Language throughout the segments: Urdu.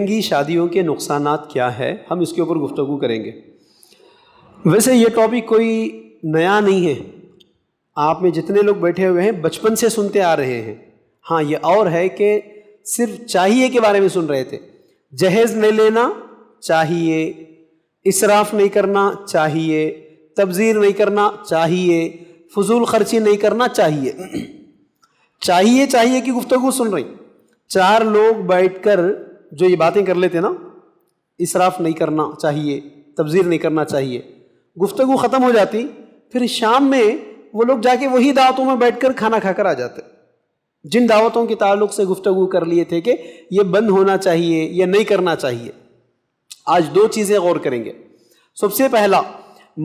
مہنگی شادیوں کے نقصانات کیا ہے، ہم اس کے اوپر گفتگو کریں گے۔ ویسے یہ ٹاپک کوئی نیا نہیں ہے، آپ میں جتنے لوگ بیٹھے ہوئے ہیں بچپن سے سنتے آ رہے ہیں۔ ہاں یہ اور ہے کہ صرف چاہیے کے بارے میں سن رہے تھے، جہیز نہیں لینا چاہیے، اسراف نہیں کرنا چاہیے، تبذیر نہیں کرنا چاہیے، فضول خرچی نہیں کرنا چاہیے۔ چاہیے کی گفتگو سن رہی، چار لوگ بیٹھ کر جو یہ باتیں کر لیتے نا، اسراف نہیں کرنا چاہیے، تبذیر نہیں کرنا چاہیے، گفتگو ختم ہو جاتی، پھر شام میں وہ لوگ جا کے وہی دعوتوں میں بیٹھ کر کھانا کھا کر آ جاتے، جن دعوتوں کے تعلق سے گفتگو کر لیے تھے کہ یہ بند ہونا چاہیے یا نہیں کرنا چاہیے۔ آج دو چیزیں غور کریں گے۔ سب سے پہلا،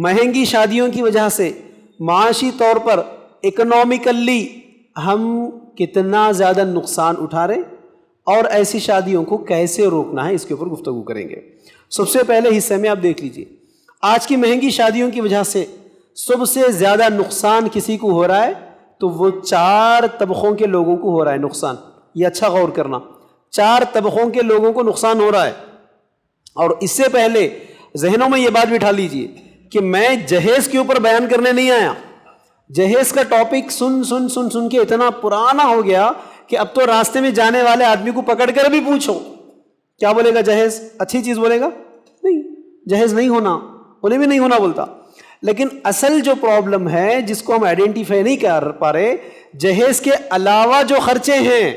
مہنگی شادیوں کی وجہ سے معاشی طور پر اکنومیکلی ہم کتنا زیادہ نقصان اٹھا رہے اور ایسی شادیوں کو کیسے روکنا ہے، اس کے اوپر گفتگو کریں گے۔ سب سے پہلے حصے میں آپ دیکھ لیجئے، آج کی مہنگی شادیوں کی وجہ سے سب سے زیادہ نقصان کسی کو ہو رہا ہے تو وہ چار طبقوں کے لوگوں کو ہو رہا ہے نقصان۔ یہ اچھا غور کرنا، چار طبقوں کے لوگوں کو نقصان ہو رہا ہے۔ اور اس سے پہلے ذہنوں میں یہ بات بٹھا لیجئے کہ میں جہیز کے اوپر بیان کرنے نہیں آیا۔ جہیز کا ٹاپک سن کے اتنا پرانا ہو گیا کہ اب تو راستے میں جانے والے آدمی کو پکڑ کر بھی پوچھو کیا بولے گا، جہیز اچھی چیز بولے گا؟ نہیں، جہیز نہیں ہونا، انہیں بھی نہیں ہونا بولتا۔ لیکن اصل جو پرابلم ہے جس کو ہم آئیڈینٹیفائی نہیں کر پا رہے، جہیز کے علاوہ جو خرچے ہیں،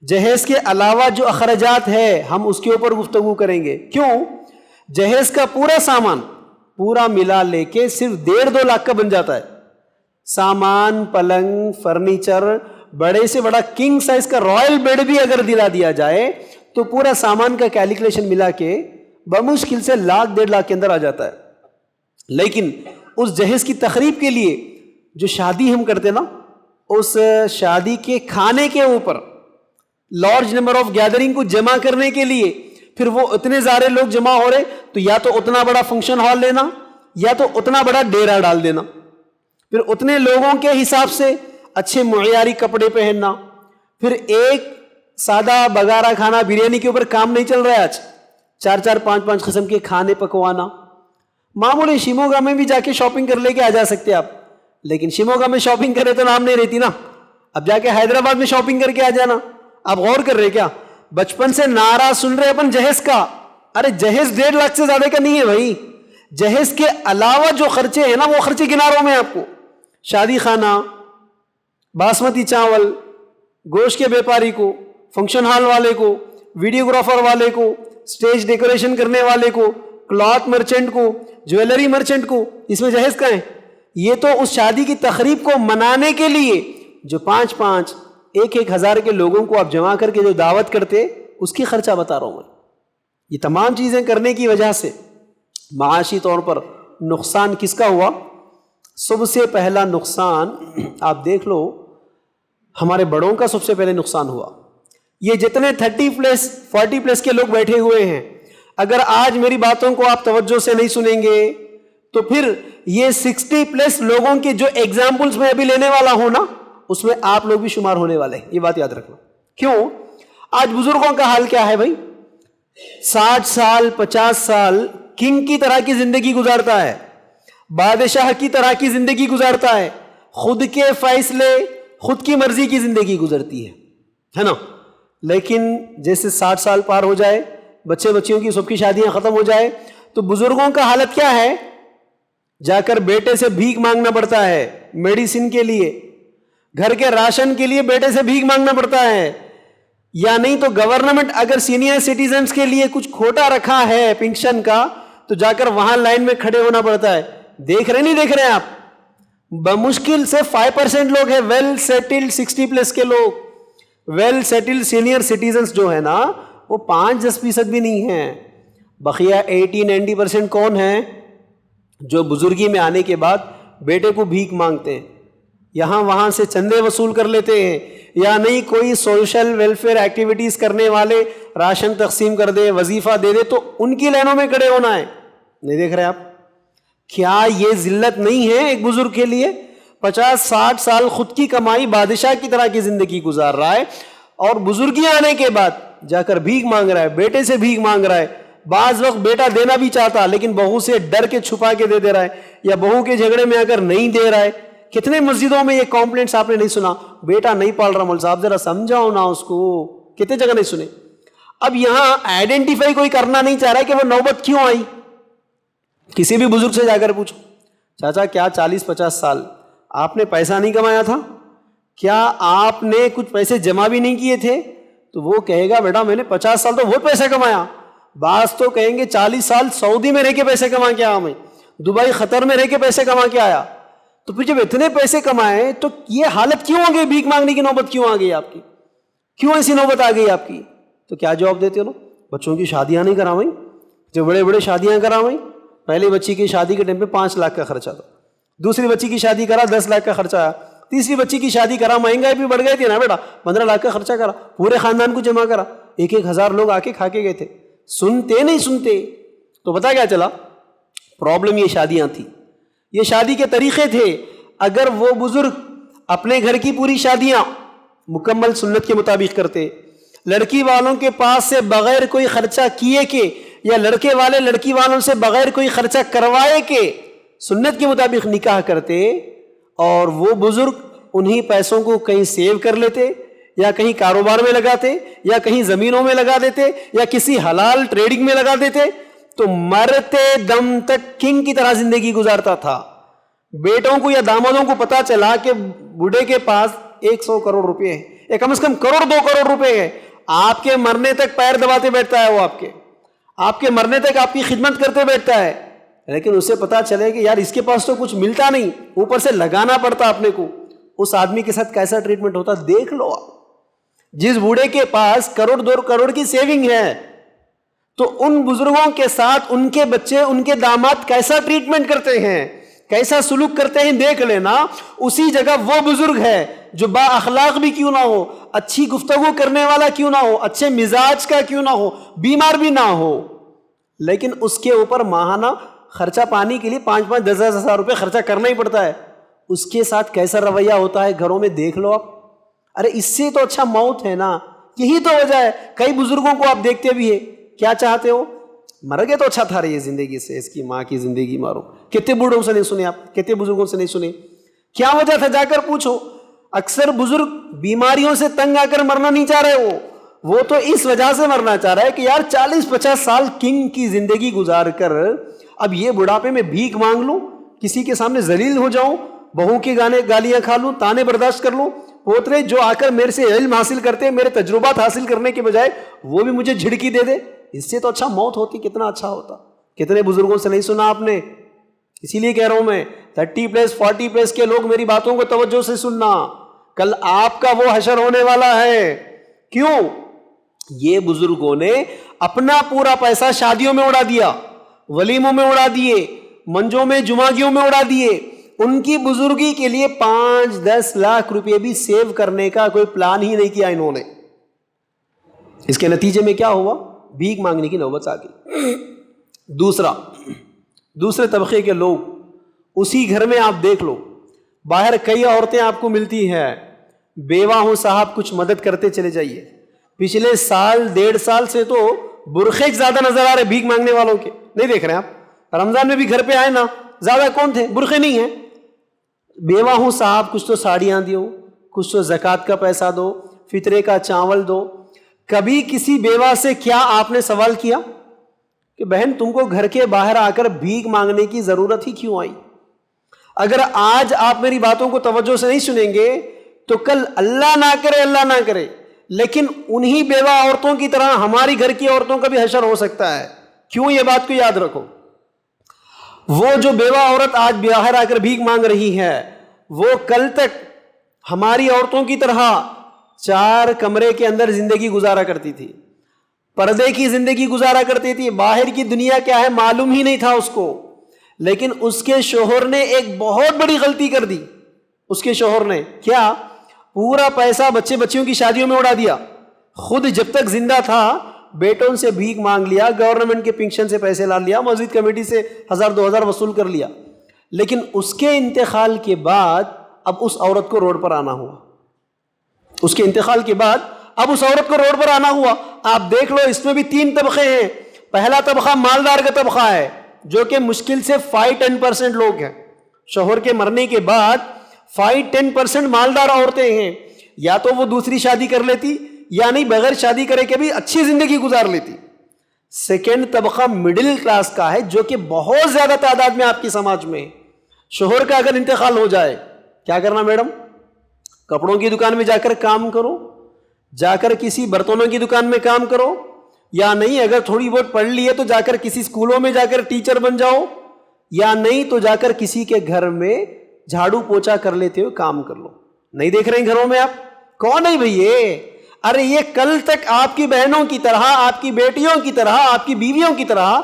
جہیز کے علاوہ جو اخراجات ہے، ہم اس کے اوپر گفتگو کریں گے۔ کیوں؟ جہیز کا پورا سامان پورا ملا لے کے صرف 1.5-2 لاکھ کا بن جاتا ہے۔ سامان، پلنگ، فرنیچر، بڑے سے بڑا کنگ سائز کا رائل بیڈ بھی اگر دلا دیا جائے تو پورا سامان کا کیلکولیشن ملا کے بمشکل سے 1-1.5 لاکھ کے اندر آ جاتا ہے۔ لیکن اس جہیز کی تقریب کے لیے جو شادی ہم کرتے نا، اس شادی کے کھانے کے اوپر لارج نمبر آف گیدرنگ کو جمع کرنے کے لیے پھر وہ اتنے سارے لوگ جمع ہو رہے تو یا تو اتنا بڑا فنکشن ہال لینا یا تو اتنا بڑا ڈیرا ڈال دینا، پھر اتنے لوگوں کے حساب سے اچھے معیاری کپڑے پہننا، پھر ایک سادہ بگارا کھانا بریانی کے اوپر کام نہیں چل رہا ہے آج، 4-4 5-5 قسم کے کھانے پکوانا۔ معمولی شیموگا میں بھی جا کے شاپنگ کر لے کے آ جا سکتے آپ، لیکن شیموگا میں شاپنگ کرے تو نام نہیں رہتی نا، اب جا کے حیدرآباد میں شاپنگ کر کے آ جانا۔ آپ غور کر رہے کیا؟ بچپن سے نعرہ سن رہے اپن جہیز کا، ارے جہیز 1.5 لاکھ سے زیادہ کا نہیں ہے بھائی، جہیز کے علاوہ جو خرچے ہیں نا وہ خرچے گنا رہا ہوں میں آپ کو۔ شادی خانہ، باسمتی چاول، گوشت کے بیپاری کو، فنکشن ہال والے کو، ویڈیوگرافر والے کو، سٹیج ڈیکوریشن کرنے والے کو، کلاتھ مرچنٹ کو، جویلری مرچنٹ کو، اس میں جہیز کا ہے۔ یہ تو اس شادی کی تقریب کو منانے کے لیے جو 5-5 1-1 ہزار کے لوگوں کو آپ جمع کر کے جو دعوت کرتے، اس کی خرچہ بتا رہا ہوں میں۔ یہ تمام چیزیں کرنے کی وجہ سے معاشی طور پر نقصان کس کا ہوا؟ سب سے پہلا نقصان آپ دیکھ لو، ہمارے بڑوں کا سب سے پہلے نقصان ہوا۔ یہ جتنے 30+ 40+ کے لوگ بیٹھے ہوئے ہیں، اگر آج میری باتوں کو آپ توجہ سے نہیں سنیں گے تو پھر یہ 60+ لوگوں کے جو ایگزامپلز میں ابھی لینے والا ہوں نا، اس میں آپ لوگ بھی شمار ہونے والے ہیں، یہ بات یاد رکھنا۔ کیوں؟ آج بزرگوں کا حال کیا ہے بھائی؟ 60 سال 50 سال کنگ کی طرح کی زندگی گزارتا ہے، بادشاہ کی طرح کی زندگی گزارتا ہے، خود کے فیصلے، خود کی مرضی کی زندگی گزرتی ہے نا۔ لیکن جیسے 60 سال پار ہو جائے، بچے بچیوں کی سب کی شادیاں ختم ہو جائے تو بزرگوں کا حالت کیا ہے؟ جا کر بیٹے سے بھیک مانگنا پڑتا ہے، میڈیسن کے لیے، گھر کے راشن کے لیے بیٹے سے بھیک مانگنا پڑتا ہے، یا نہیں تو گورنمنٹ اگر سینئر سٹیزنز کے لیے کچھ کھوٹا رکھا ہے پینشن کا تو جا کر وہاں لائن میں کھڑے ہونا پڑتا ہے۔ دیکھ رہے نہیں دیکھ رہے آپ؟ بمشکل سے 5% لوگ ہیں ویل سیٹلڈ 60+ کے لوگ، ویل سیٹلڈ سینئر سٹیزنز جو ہے نا وہ 5-10% بھی نہیں ہیں۔ بقیہ 80-90% کون ہیں؟ جو بزرگی میں آنے کے بعد بیٹے کو بھیک مانگتے ہیں، یہاں وہاں سے چندے وصول کر لیتے ہیں، یا نہیں کوئی سوشل ویلفیئر ایکٹیویٹیز کرنے والے راشن تقسیم کر دے، وظیفہ دے دے تو ان کی لائنوں میں کھڑے ہونا ہے۔ نہیں دیکھ رہے آپ؟ کیا یہ ذلت نہیں ہے ایک بزرگ کے لیے؟ 50-60 سال خود کی کمائی بادشاہ کی طرح کی زندگی گزار رہا ہے، اور بزرگی آنے کے بعد جا کر بھیک مانگ رہا ہے، بیٹے سے بھیک مانگ رہا ہے، بعض وقت بیٹا دینا بھی چاہتا لیکن بہو سے ڈر کے چھپا کے دے رہا ہے، یا بہو کے جھگڑے میں اگر نہیں دے رہا ہے. کتنے مسجدوں میں یہ کمپلینٹس آپ نے نہیں سنا، بیٹا نہیں پال رہا مول صاحب ذرا سمجھاؤ نا اس کو، کتنے جگہ نہیں سنے. اب یہاں آئیڈینٹیفائی کوئی کرنا نہیں چاہ رہا ہے کہ وہ نوبت کیوں آئی. کسی بھی بزرگ سے جا کر پوچھو، چاچا کیا 40-50 سال آپ نے پیسہ نہیں کمایا تھا؟ کیا آپ نے کچھ پیسے جمع بھی نہیں کیے تھے؟ تو وہ کہے گا بیٹا میں نے 50 سال تو بہت پیسہ کمایا. بعض تو کہیں گے 40 سال سعودی میں رہ کے پیسے کما کے آیا، میں دبئی قطر میں رہ کے پیسے کما کے آیا. تو پھر جب اتنے پیسے کمائے تو یہ حالت کیوں آ گئی، بھیک مانگنے کی نوبت کیوں آ گئی آپ کی، کیوں ایسی نوبت آ گئی آپ کی؟ تو کیا جواب دیتے ہو؟ بچوں کی شادیاں نہیں کراویں، جو بڑے بڑے شادیاں کراویں. پہلی بچی کی شادی کے ٹائم پہ 5 لاکھ کا خرچہ تھا، دوسری بچی کی شادی کرا 10 لاکھ کا خرچہ آیا، تیسری بچی کی شادی کرا، مہنگائی بھی بڑھ گئی تھی نا بیٹا، 15 لاکھ کا خرچہ کرا، پورے خاندان کو جمع کرا، 1,000 لوگ آ کے کھا کے گئے تھے. سنتے نہیں سنتے. تو پتا کیا چلا؟ پرابلم یہ شادیاں تھی، یہ شادی کے طریقے تھے. اگر وہ بزرگ اپنے گھر کی پوری شادیاں مکمل سنت کے مطابق کرتے، لڑکی والوں کے پاس سے بغیر کوئی خرچہ کیے کے، یا لڑکے والے لڑکی والوں سے بغیر کوئی خرچہ کروائے کے سنت کے مطابق نکاح کرتے، اور وہ بزرگ انہی پیسوں کو کہیں سیو کر لیتے، یا کہیں کاروبار میں لگاتے، یا کہیں زمینوں میں لگا دیتے، یا کسی حلال ٹریڈنگ میں لگا دیتے، تو مرتے دم تک کنگ کی طرح زندگی گزارتا تھا. بیٹوں کو یا دامادوں کو پتا چلا کہ بوڑھے کے پاس 100 کروڑ روپے ہے، یا کم از کم 1-2 کروڑ روپے ہے، آپ کے مرنے تک پیر دباتے بیٹھتا ہے، وہ آپ کے مرنے تک آپ کی خدمت کرتے بیٹھتا ہے. لیکن اسے پتا چلے کہ یار اس کے پاس تو کچھ ملتا نہیں، اوپر سے لگانا پڑتا اپنے کو، اس آدمی کے ساتھ کیسا ٹریٹمنٹ ہوتا دیکھ لو آپ. جس بوڑھے کے پاس 1-2 کروڑ کی سیونگ ہے، تو ان بزرگوں کے ساتھ ان کے بچے، ان کے داماد کیسا ٹریٹمنٹ کرتے ہیں، کیسا سلوک کرتے ہیں دیکھ لینا. اسی جگہ وہ بزرگ ہے جو با اخلاق بھی کیوں نہ ہو، اچھی گفتگو کرنے والا کیوں نہ ہو، اچھے مزاج کا کیوں نہ ہو، بیمار بھی نہ ہو، لیکن اس کے اوپر ماہانہ خرچہ پانی کے لیے 5-10 ہزار روپے خرچہ کرنا ہی پڑتا ہے. اس کے ساتھ کیسا رویہ ہوتا ہے گھروں میں دیکھ لو آپ. ارے اس سے تو اچھا موت ہے نا. یہی تو وجہ ہے. کئی بزرگوں کو آپ دیکھتے بھی ہے، کیا چاہتے ہو، مر گئے تو اچھا تھا رہی زندگی سے، اس کی ماں کی زندگی مارو. کتنے بوڑھوں سے نہیں سنے آپ، کتنے بزرگوں سے نہیں سنے. کیا وجہ تھا، جا کر پوچھو. اکثر بزرگ بیماریوں سے تنگ آ کر مرنا نہیں چاہ رہے، وہ تو اس وجہ سے مرنا چاہ رہا ہے کہ یار 40-50 سال کنگ کی زندگی گزار کر اب یہ بڑھاپے میں بھیک مانگ لوں، کسی کے سامنے ذلیل ہو جاؤں، بہو کی گالیاں کھا لوں، تانے برداشت کر لوں. پوترے جو آ کر میرے سے علم حاصل کرتے، میرے تجربات حاصل کرنے کے بجائے وہ بھی مجھے جھڑکی دے دے، اس سے تو اچھا موت ہوتی، کتنا اچھا ہوتا. کتنے بزرگوں سے نہیں سنا آپ نے. اسی لیے کہہ رہا ہوں میں 30+ 40+ کے لوگ میری باتوں کو توجہ سے سننا. کل آپ کا وہ حشر ہونے والا ہے. کیوں؟ یہ بزرگوں نے اپنا پورا پیسہ شادیوں میں اڑا دیا، ولیموں میں اڑا دیے، منجوں میں جمعگیوں میں اڑا دیے. ان کی بزرگی کے لیے 5-10 لاکھ روپے بھی سیو کرنے کا کوئی پلان ہی نہیں کیا انہوں نے. اس کے نتیجے میں کیا ہوا؟ بھیک مانگنے کی نوبت آ گئی. دوسرے طبقے کے لوگ اسی گھر میں آپ دیکھ لو، باہر کئی عورتیں آپ کو ملتی ہیں، بیوہ ہوں صاحب کچھ مدد کرتے چلے جائیے. پچھلے 1.5 سال سے تو برقعے زیادہ نظر آ رہے بھیک مانگنے والوں کے. نہیں دیکھ رہے آپ؟ رمضان میں بھی گھر پہ آئے نا، زیادہ کون تھے؟ برقعے نہیں ہیں. بیوہ ہوں صاحب کچھ تو ساڑیاں دیو، کچھ تو زکوٰۃ کا پیسہ دو، فطرے کا چاول دو. کبھی کسی بیوہ سے کیا آپ نے سوال کیا کہ بہن تم کو گھر کے باہر آ کر بھیک مانگنے کی ضرورت ہی کیوں آئی؟ اگر آج آپ میری باتوں کو توجہ سے نہیں سنیں گے تو کل اللہ نہ کرے لیکن انہی بیوہ عورتوں کی طرح ہماری گھر کی عورتوں کا بھی حشر ہو سکتا ہے. کیوں؟ یہ بات کو یاد رکھو. وہ جو بیوہ عورت آج باہر آ کر بھیک مانگ رہی ہے، وہ کل تک ہماری عورتوں کی طرح 4 کمرے کے اندر زندگی گزارا کرتی تھی، پردے کی زندگی گزارا کرتی تھی، باہر کی دنیا کیا ہے معلوم ہی نہیں تھا اس کو. لیکن اس کے شوہر نے ایک بہت بڑی غلطی کر دی. اس کے شوہر نے کیا؟ پورا پیسہ بچے بچیوں کی شادیوں میں اڑا دیا. خود جب تک زندہ تھا بیٹوں سے بھیک مانگ لیا، گورنمنٹ کے پنشن سے پیسے لا لیا، مسجد کمیٹی سے 1000-2000 وصول کر لیا. لیکن اس کے انتقال کے بعد اب اس عورت کو روڈ پر آنا ہوا. اس کے انتقال کے بعد اب اس عورت کو روڈ پر آنا ہوا. آپ دیکھ لو اس میں بھی 3 طبقے ہیں. پہلا طبقہ مالدار کا طبقہ ہے جو کہ مشکل سے 5-10% لوگ ہیں. شوہر کے مرنے کے بعد 5-10% مالدار عورتیں ہیں. یا تو وہ دوسری شادی کر لیتی یا نہیں بغیر شادی کرے کے بھی اچھی زندگی گزار لیتی. سیکنڈ طبقہ مڈل کلاس کا ہے جو کہ بہت زیادہ تعداد میں آپ کی سماج میں. شوہر کا اگر انتقال ہو جائے کیا کرنا میڈم؟ کپڑوں کی دکان میں جا کر کام کرو, جا کر کسی برتنوں کی دکان میں کام کرو, یا نہیں اگر تھوڑی بہت پڑھ لی ہے تو جا کر کسی اسکولوں میں جا کر ٹیچر بن جاؤ, یا نہیں تو جا کر کسی کے گھر میں جھاڑو پوچھا کر لیتے ہوئے کام کر لو. نہیں دیکھ رہے ہیں گھروں میں آپ کون ہے بھائی یہ؟ ارے یہ کل تک آپ کی بہنوں کی طرح, آپ کی بیٹیوں کی طرح, آپ کی بیویوں کی طرح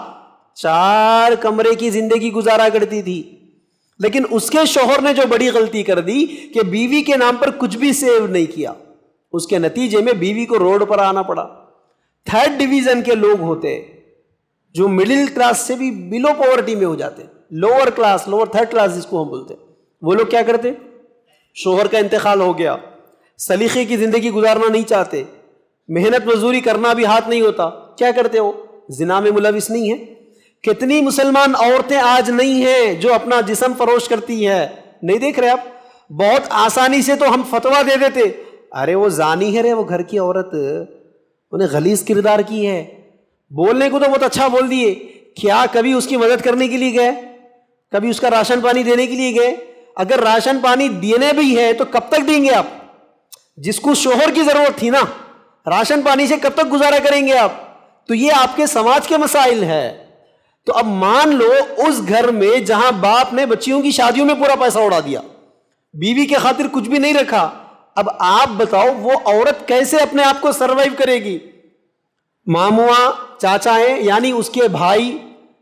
4 کمرے کی زندگی گزارا کرتی تھی. لیکن اس کے شوہر نے جو بڑی غلطی کر دی کہ بیوی کے نام پر کچھ بھی سیو نہیں کیا, اس کے نتیجے میں بیوی کو روڈ پر آنا پڑا. 3rd ڈویژن کے لوگ ہوتے جو مڈل کلاس سے بھی بلو پاورٹی میں ہو جاتے, lower class, lower 3rd class جس کو ہم بولتے, وہ لوگ کیا کرتے؟ شوہر کا انتقال ہو گیا, سلیقے کی زندگی گزارنا نہیں چاہتے, محنت مزدوری کرنا بھی ہاتھ نہیں ہوتا, کیا کرتے ہو؟ زنا میں ملوث نہیں ہے. کتنی مسلمان عورتیں آج نہیں ہیں جو اپنا جسم فروش کرتی ہیں؟ نہیں دیکھ رہے آپ؟ بہت آسانی سے تو ہم فتویٰ دے دیتے, ارے وہ زانی ہے رے, وہ گھر کی عورت, انہیں غلیظ کردار کی ہے. بولنے کو تو بہت اچھا بول دیے, کیا کبھی اس کی مدد کرنے کے لیے گئے؟ کبھی اس کا راشن پانی دینے کے لیے گئے؟ اگر راشن پانی دینے بھی ہے تو کب تک دیں گے آپ؟ جس کو شوہر کی ضرورت تھی نا, راشن پانی سے کب تک گزارا کریں گے آپ؟ تو یہ آپ کے سماج کے مسائل ہے. تو اب مان لو اس گھر میں جہاں باپ نے بچیوں کی شادیوں میں پورا پیسہ اڑا دیا, بیوی کے خاطر کچھ بھی نہیں رکھا, اب آپ بتاؤ وہ عورت کیسے اپنے آپ کو سروائیو کرے گی؟ ماموا چاچا ہیں یعنی اس کے بھائی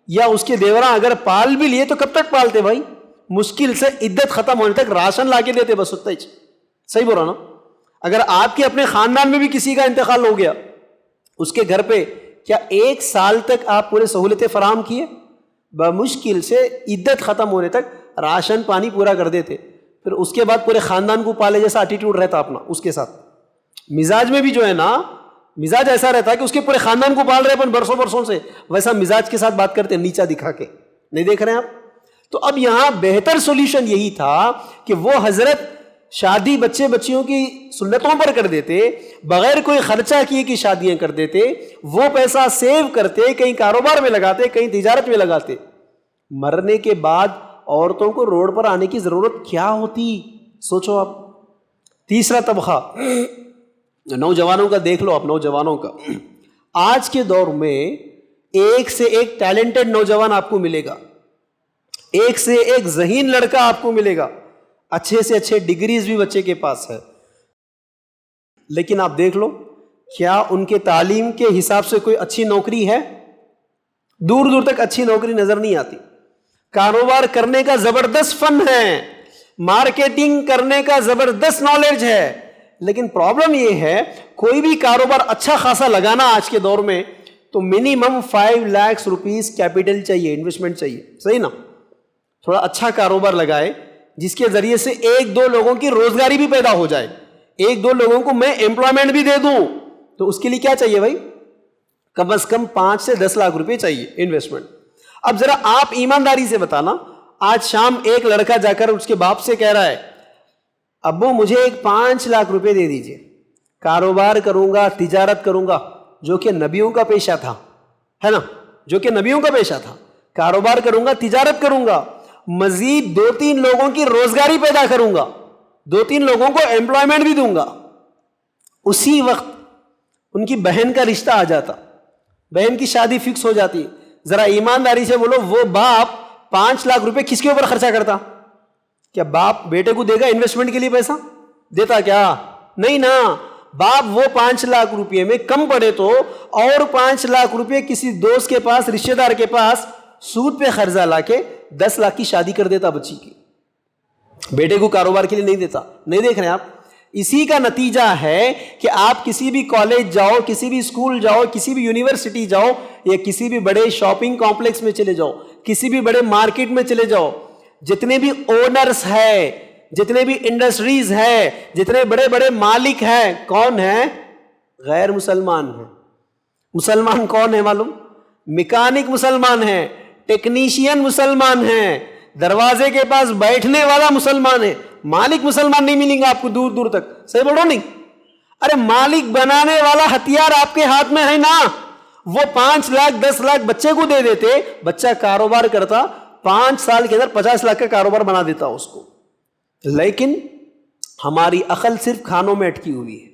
یا اس کے دیوراں اگر پال بھی لیے تو کب تک پالتے بھائی؟ مشکل سے عدت ختم ہونے تک راشن لا کے دیتے بس اتنا ہی. صحیح بول رہا نا؟ اگر آپ کے اپنے خاندان میں بھی کسی کا انتقال ہو گیا, اس کے گھر پہ کیا 1 سال تک آپ پورے سہولتیں فراہم کیے؟ بمشکل سے عدت ختم ہونے تک راشن پانی پورا کر دیتے, پھر اس کے بعد پورے خاندان کو پالے جیسا ایٹیٹیوڈ رہتا اپنا اس کے ساتھ. مزاج میں بھی جو ہے نا, مزاج ایسا رہتا ہے کہ اس کے پورے خاندان کو پال رہے اپن برسوں سے, ویسا مزاج کے ساتھ بات کرتے نیچا دکھا کے. نہیں دیکھ رہے ہیں آپ؟ تو اب یہاں بہتر سولوشن یہی تھا کہ وہ حضرت شادی بچے بچیوں کی سنتوں پر کر دیتے, بغیر کوئی خرچہ کیے کہ شادیاں کر دیتے, وہ پیسہ سیو کرتے, کہیں کاروبار میں لگاتے, کہیں تجارت میں لگاتے. مرنے کے بعد عورتوں کو روڈ پر آنے کی ضرورت کیا ہوتی؟ سوچو آپ. تیسرا طبقہ نوجوانوں کا دیکھ لو آپ, نوجوانوں کا. آج کے دور میں ایک سے ایک ٹیلنٹڈ نوجوان آپ کو ملے گا, ایک سے ایک ذہین لڑکا آپ کو ملے گا, اچھے سے اچھے ڈگریز بھی بچے کے پاس ہے. لیکن آپ دیکھ لو کیا ان کے تعلیم کے حساب سے کوئی اچھی نوکری ہے؟ دور دور تک اچھی نوکری نظر نہیں آتی. کاروبار کرنے کا زبردست فن ہے, مارکیٹنگ کرنے کا زبردست نالج ہے, لیکن پرابلم یہ ہے کوئی بھی کاروبار اچھا خاصا لگانا آج کے دور میں تو منیمم 5 لاکھ روپیز کیپٹل چاہیے, انویسٹمنٹ چاہیے. صحیح نا؟ تھوڑا اچھا کاروبار لگائے جس کے ذریعے سے 1-2 لوگوں کی روزگاری بھی پیدا ہو جائے, 1-2 لوگوں کو میں امپلائمنٹ بھی دے دوں, تو اس کے لیے کیا چاہیے بھائی؟ کم از کم 5 سے 10 لاکھ روپے چاہیے انویسٹمنٹ. اب ذرا آپ ایمانداری سے بتانا, آج شام ایک لڑکا جا کر اس کے باپ سے کہہ رہا ہے ابو مجھے ایک 5 لاکھ روپے دے دیجئے, کاروبار کروں گا, تجارت کروں گا, جو کہ نبیوں کا پیشہ تھا, ہے نا, جو کہ نبیوں کا پیشہ تھا, کاروبار کروں گا, تجارت کروں گا, مزید 2-3 لوگوں کی روزگاری پیدا کروں گا, 2-3 لوگوں کو امپلائمنٹ بھی دوں گا. اسی وقت ان کی بہن کا رشتہ آ جاتا, بہن کی شادی فکس ہو جاتی. ذرا ایمانداری سے بولو وہ باپ 5 لاکھ روپے کس کے اوپر خرچہ کرتا؟ کیا باپ بیٹے کو دے گا انویسٹمنٹ کے لیے پیسہ؟ دیتا کیا؟ نہیں نا. باپ وہ 5 لاکھ روپے میں کم پڑے تو اور 5 لاکھ روپے کسی دوست کے پاس, رشتہ دار کے پاس سود پہ قرضہ لا کے 10 لاکھ کی شادی کر دیتا بچی کی, بیٹے کو کاروبار کے لیے نہیں دیتا. نہیں دیکھ رہے ہیں آپ؟ اسی کا نتیجہ ہے کہ آپ کسی بھی کالج جاؤ, کسی بھی اسکول جاؤ, کسی بھی یونیورسٹی جاؤ, یا کسی بھی بڑے شاپنگ کمپلیکس میں چلے جاؤ, کسی بھی بڑے مارکیٹ میں چلے جاؤ, جتنے بھی اونرز ہیں, جتنے بھی انڈسٹریز ہیں, جتنے بڑے بڑے مالک ہیں, کون ہیں؟ غیر مسلمان ہیں. مسلمان کون ہے معلوم؟ میکینک مسلمان ہے, ٹیکنیشین مسلمان ہے, دروازے کے پاس بیٹھنے والا مسلمان ہے. مالک مسلمان نہیں ملیں گے آپ کو دور دور تک. صحیح بولو نہیں؟ ارے مالک بنانے والا ہتھیار آپ کے ہاتھ میں ہے نا. وہ 5 لاکھ 10 لاکھ بچے کو دے دیتے, بچہ کاروبار کرتا, 5 سال کے اندر 50 لاکھ کا کاروبار بنا دیتا اس کو. لیکن ہماری عقل صرف کھانوں میں اٹکی ہوئی ہے.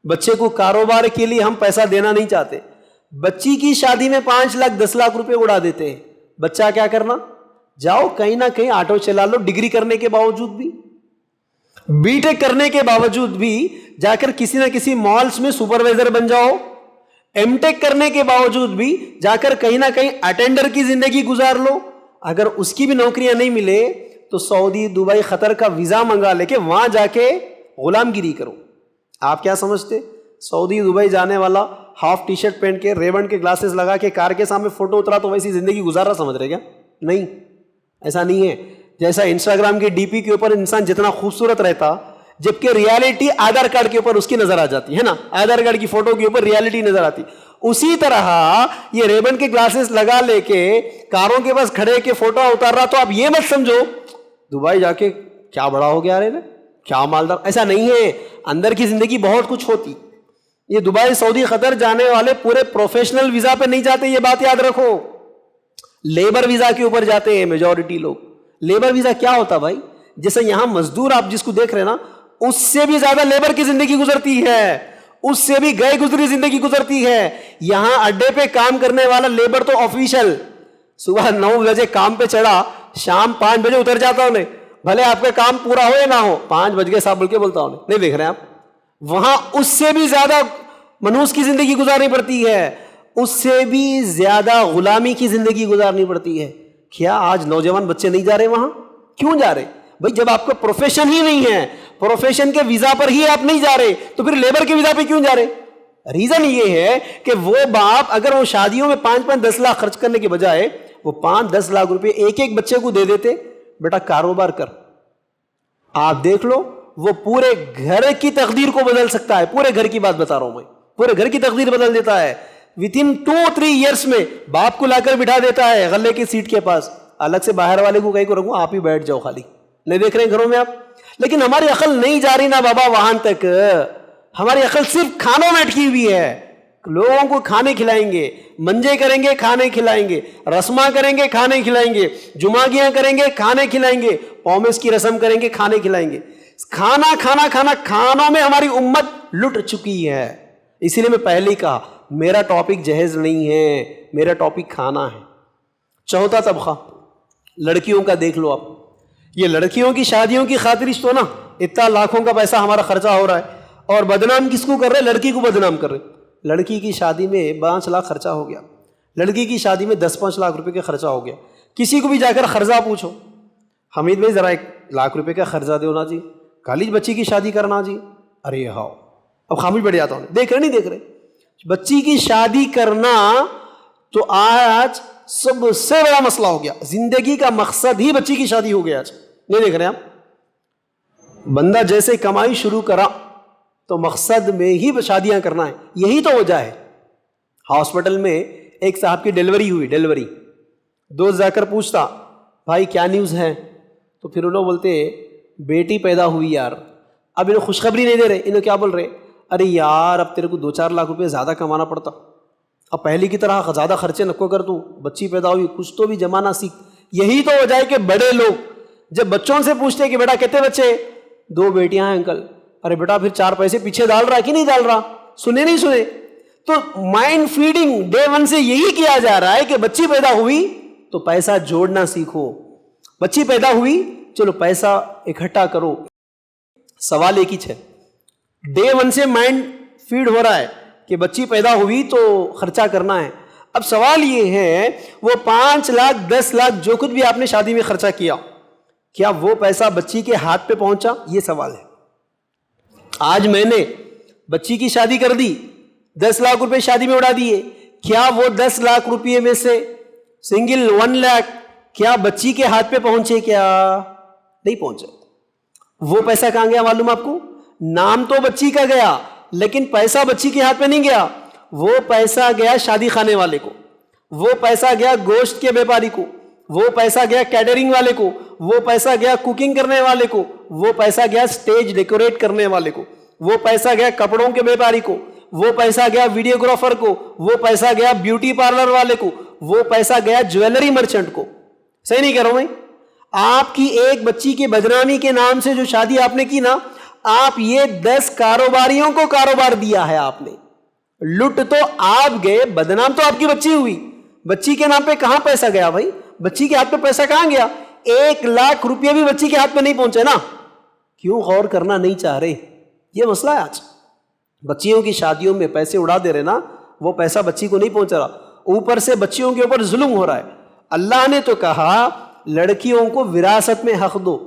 بچے کو کاروبار کے لیے ہم پیسہ دینا نہیں چاہتے. بچی کی شادی میں 5 لاکھ 10 لاکھ روپے اڑا دیتے ہیں. بچہ کیا کرنا؟ جاؤ کہیں نہ کہیں آٹو چلا لو, ڈگری کرنے کے باوجود بھی, بی ٹیک کرنے کے باوجود بھی جا کر کسی نہ کسی مالز میں سپروائزر بن جاؤ. ایم ٹیک کرنے کے باوجود بھی جا کر کہیں نہ کہیں اٹینڈر کی زندگی گزار لو. اگر اس کی بھی نوکریاں نہیں ملے تو سعودی, دبئی, قطر کا ویزا منگا لے کے وہاں جا کے غلام گیری کرو. آپ کیا سمجھتے سعودی دبئی جانے والا ہاف ٹی شرٹ پہن کے, ریبن کے گلاسز لگا کے کار کے سامنے فوٹو اترا تو ویسی زندگی گزار رہا سمجھ رہے کیا؟ نہیں, ایسا نہیں ہے. جیسا انسٹاگرام کے ڈی پی کے اوپر انسان جتنا خوبصورت رہتا, جبکہ ریالٹی آدھار کارڈ کے اوپر اس کی نظر آ جاتی ہے نا, آدھار کارڈ کی فوٹو کے اوپر ریالٹی نظر آتی, اسی طرح یہ ریبن کے گلاسز لگا لے کے کاروں کے پاس کھڑے کے فوٹو اتار رہا. تو آپ یہ مت سمجھو دبئی جا کے کیا بڑا ہو گیا, رہے نا کیا مالدار. ایسا نہیں ہے, اندر کی زندگی بہت کچھ ہوتی. یہ دبئی, سعودی, قطر جانے والے پورے پروفیشنل ویزا پہ نہیں جاتے, یہ بات یاد رکھو. لیبر ویزا کے اوپر جاتے ہیں میجورٹی لوگ. لیبر ویزا کیا ہوتا بھائی؟ جیسے یہاں مزدور آپ جس کو دیکھ رہے ہیں نا, اس سے بھی زیادہ لیبر کی زندگی گزرتی ہے, اس سے بھی گئے گزری زندگی گزرتی ہے. یہاں اڈے پہ کام کرنے والا لیبر تو آفیشل صبح 9 بجے کام پہ چڑھا, شام 5 بجے اتر جاتا انہیں, بھلے آپ کا کام پورا ہو یا نہ ہو, 5 بج گئے صاحب بول کے بولتا انہیں. نہیں دیکھ رہے آپ, وہاں اس سے بھی زیادہ منوس کی زندگی گزارنی پڑتی ہے, اس سے بھی زیادہ غلامی کی زندگی گزارنی پڑتی ہے. کیا آج نوجوان بچے نہیں جا رہے وہاں؟ کیوں جا رہے بھائی؟ جب آپ کا پروفیشن ہی نہیں ہے, پروفیشن کے ویزا پر ہی آپ نہیں جا رہے, تو پھر لیبر کے ویزا پہ کیوں جا رہے؟ ریزن یہ ہے کہ وہ باپ اگر وہ شادیوں میں 5-5-10 لاکھ خرچ کرنے کے بجائے وہ 5-10 لاکھ روپے ایک بچے کو دے دیتے, بیٹا کاروبار کر, آپ دیکھ لو وہ پورے گھر کی تقدیر کو بدل سکتا ہے. پورے گھر کی بات بتا رہا ہوں میں, پورے گھر کی تقدیر بدل دیتا ہے. within 2-3 ایئرس میں باپ کو لا کر بٹھا دیتا ہے غلے کی سیٹ کے پاس, الگ سے باہر والے کو کہیں کو رکھوں, آپ ہی بیٹھ جاؤ خالی. نہیں دیکھ رہے ہیں گھروں میں آپ؟ لیکن ہماری عقل نہیں جا رہی نا بابا وہاں تک. ہماری عقل صرف کھانوں میں اٹکی ہوئی ہے. لوگوں کو کھانے کھلائیں گے, منجے کریں گے, کھانے کھلائیں گے, رسماں کریں گے, کھانے کھلائیں گے, جمعگیاں کریں گے, کھانے کھلائیں گے, پومس کی رسم کریں گے, کھانے کھلائیں گے. کھانا کھانا کھانا کھانوں میں ہماری امت لٹ چکی ہے. اسی لیے میں پہلے ہی کہا میرا ٹاپک جہیز نہیں ہے, میرا ٹاپک کھانا ہے. چوتھا طبقہ لڑکیوں کا دیکھ لو آپ. یہ لڑکیوں کی شادیوں کی خاطرش تو نا اتنا لاکھوں کا پیسہ ہمارا خرچہ ہو رہا ہے, اور بدنام کس کو کر رہے؟ لڑکی کو بدنام کر رہے. لڑکی کی شادی میں 5 لاکھ خرچہ ہو گیا, لڑکی کی شادی میں 10-5 لاکھ روپے کا خرچہ ہو گیا. کسی کو بھی جا کر قرضہ پوچھو, حمید بھائی ذرا 1 لاکھ روپے کا قرضہ دو نا جی, کالج بچی کی شادی کرنا جی. ارے ہاؤ, اب خاموش بیٹھ جاتا ہوں. دیکھ رہے نہیں دیکھ رہے؟ بچی کی شادی کرنا تو آج سب سے بڑا مسئلہ ہو گیا. زندگی کا مقصد ہی بچی کی شادی ہو گیا آج. نہیں دیکھ رہے آپ؟ بندہ جیسے کمائی شروع کرا تو مقصد میں ہی شادیاں کرنا ہے, یہی تو وجہ ہے. ہاسپٹل میں ایک صاحب کی ڈیلیوری ہوئی, ڈیلیوری دوست جا کر پوچھتا بھائی کیا نیوز ہے, تو پھر انہوں بولتے بیٹی پیدا ہوئی یار. اب انہیں خوشخبری نہیں دے رہے, انہیں کیا بول رہے, ارے یار اب تیرے کو 2-4 لاکھ روپے زیادہ کمانا پڑتا, اب پہلے کی طرح زیادہ خرچے نکو کر, تو بچی پیدا ہوئی, کچھ تو بھی جمانا سیکھ. یہی تو وجہ ہے کہ بڑے لوگ جب بچوں سے پوچھتے ہیں کہ بیٹا کتنے بچے, 2 بیٹیاں ہیں انکل. ارے بیٹا پھر 4 پیسے پیچھے ڈال رہا کہ نہیں ڈال رہا؟ سنے نہیں سنے؟ تو مائنڈ فیڈنگ ڈے 1 سے یہی کیا جا رہا ہے کہ بچی پیدا ہوئی تو پیسہ جوڑنا سیکھو, بچی پیدا ہوئی چلو پیسہ اکٹھا کرو. سوال ایک ہی ہے, ڈے 1 سے مائنڈ فیڈ ہو رہا ہے کہ بچی پیدا ہوئی تو خرچہ کرنا ہے. اب سوال یہ ہے وہ 5 لاکھ 10 لاکھ جو کچھ بھی آپ نے شادی میں خرچہ کیا, کیا وہ پیسہ بچی کے ہاتھ پہ پہنچا؟ یہ سوال ہے. آج میں نے بچی کی شادی کر دی, 10 لاکھ روپے شادی میں اڑا دیے, کیا وہ 10 لاکھ روپے میں سے سنگل 1 لاکھ کیا بچی کے ہاتھ پہ پہنچے؟ کیا نہیں پہنچے. وہ پیسہ کہاں گیا معلوم آپ کو؟ نام تو بچی کا گیا لیکن پیسہ بچی کے ہاتھ میں نہیں گیا، وہ پیسہ گیا شادی خانے والے کو، وہ پیسہ گیا گوشت کے بیپاری کو، وہ پیسہ گیا کیٹرنگ والے کو، وہ پیسہ گیا کوکنگ کرنے والے کو، وہ پیسہ گیا سٹیج ڈیکوریٹ کرنے والے کو، وہ پیسہ گیا کپڑوں کے بیپاری کو، وہ پیسہ گیا ویڈیوگرافر کو، وہ پیسہ گیا بیوٹی پارلر والے کو، وہ پیسہ گیا جویلری مرچنٹ کو۔ صحیح نہیں کہہ رہا ہوں میں؟ آپ کی ایک بچی کی بدنامی کے نام سے جو شادی آپ نے کی نا، آپ یہ 10 کاروباریوں کو کاروبار دیا ہے آپ نے۔ لٹ تو آپ گئے، بدنام تو آپ کی بچی ہوئی۔ بچی کے نام پہ کہاں پیسہ گیا بھائی؟ بچی کے ہاتھ پہ پیسہ کہاں گیا؟ 1 لاکھ روپیہ بھی بچی کے ہاتھ پہ نہیں پہنچے نا۔ کیوں غور کرنا نہیں چاہ رہے؟ یہ مسئلہ ہے آج۔ بچیوں کی شادیوں میں پیسے اڑا دے رہے نا، وہ پیسہ بچی کو نہیں پہنچ رہا، اوپر سے بچیوں کے اوپر ظلم ہو رہا ہے۔ اللہ نے تو کہا لڑکیوں کو وراثت میں حق دو۔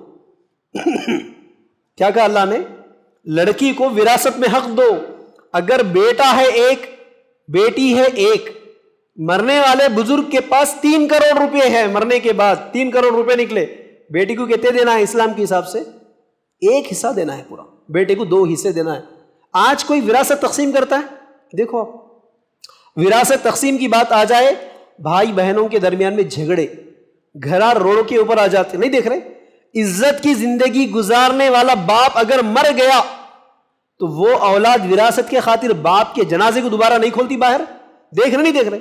کیا کہا اللہ نے؟ لڑکی کو وراثت میں حق دو۔ اگر بیٹا ہے 1، بیٹی ہے 1، مرنے والے بزرگ کے پاس 3 کروڑ روپے ہے، مرنے کے بعد 3 کروڑ روپے نکلے، بیٹی کو کتنے دینا ہے اسلام کے حساب سے؟ 1 حصہ دینا ہے پورا، بیٹے کو 2 حصے دینا ہے۔ آج کوئی وراثت تقسیم کرتا ہے؟ دیکھو آپ، وراثت تقسیم کی بات آ جائے، بھائی بہنوں کے درمیان میں جھگڑے، گھرار روڑوں کے اوپر آ جاتے، نہیں دیکھ رہے؟ عزت کی زندگی گزارنے والا باپ اگر مر گیا تو وہ اولاد وراثت کے خاطر باپ کے جنازے کو دوبارہ نہیں کھولتی باہر۔ دیکھ رہے نہیں دیکھ رہے؟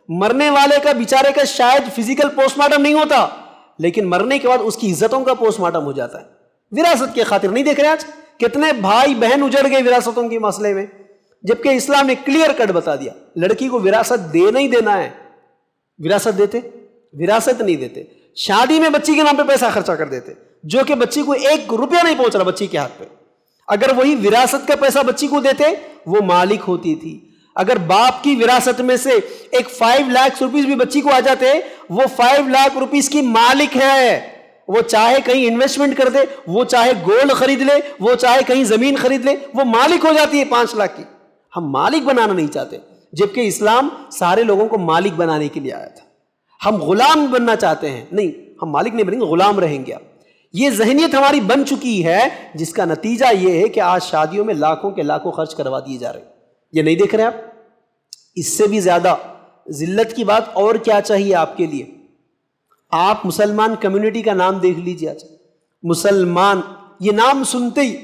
مرنے والے کا بیچارے کا شاید فزیکل پوسٹ مارٹم نہیں ہوتا، لیکن مرنے کے بعد اس کی عزتوں کا پوسٹ مارٹم ہو جاتا ہے وراثت کے خاطر۔ نہیں دیکھ رہے آج کتنے بھائی بہن اجڑ گئے وراثتوں کے مسئلے میں، جبکہ اسلام نے کلیئر کٹ بتا دیا لڑکی کو وراثت دینا ہی دینا ہے۔ وراثت دیتے؟ وراثت نہیں دیتے، شادی میں بچی کے نام پہ پیسہ خرچہ کر دیتے، جو کہ بچی کو 1 روپیہ نہیں پہنچ رہا بچی کے ہاتھ پہ۔ اگر وہی وراثت کا پیسہ بچی کو دیتے، وہ مالک ہوتی تھی۔ اگر باپ کی وراثت میں سے ایک 5 لاکھ روپیز بھی بچی کو آ جاتے، وہ 5 لاکھ روپیز کی مالک ہے۔ وہ چاہے کہیں انویسٹمنٹ کر دے، وہ چاہے گولڈ خرید لے، وہ چاہے کہیں زمین خرید لے، وہ مالک ہو جاتی ہے 5 لاکھ کی۔ ہم مالک بنانا نہیں چاہتے، جبکہ اسلام سارے لوگوں کو مالک بنانے کے لیے آیا تھا۔ ہم غلام بننا چاہتے ہیں، نہیں، ہم مالک نہیں بنیں گے، غلام رہیں گے۔ یہ ذہنیت ہماری بن چکی ہے، جس کا نتیجہ یہ ہے کہ آج شادیوں میں لاکھوں کے لاکھوں خرچ کروا دیے جا رہے ہیں۔ یہ نہیں دیکھ رہے آپ؟ اس سے بھی زیادہ ذلت کی بات اور کیا چاہیے آپ کے لیے؟ آپ مسلمان کمیونٹی کا نام دیکھ لیجیے آج۔ مسلمان، یہ نام سنتے ہی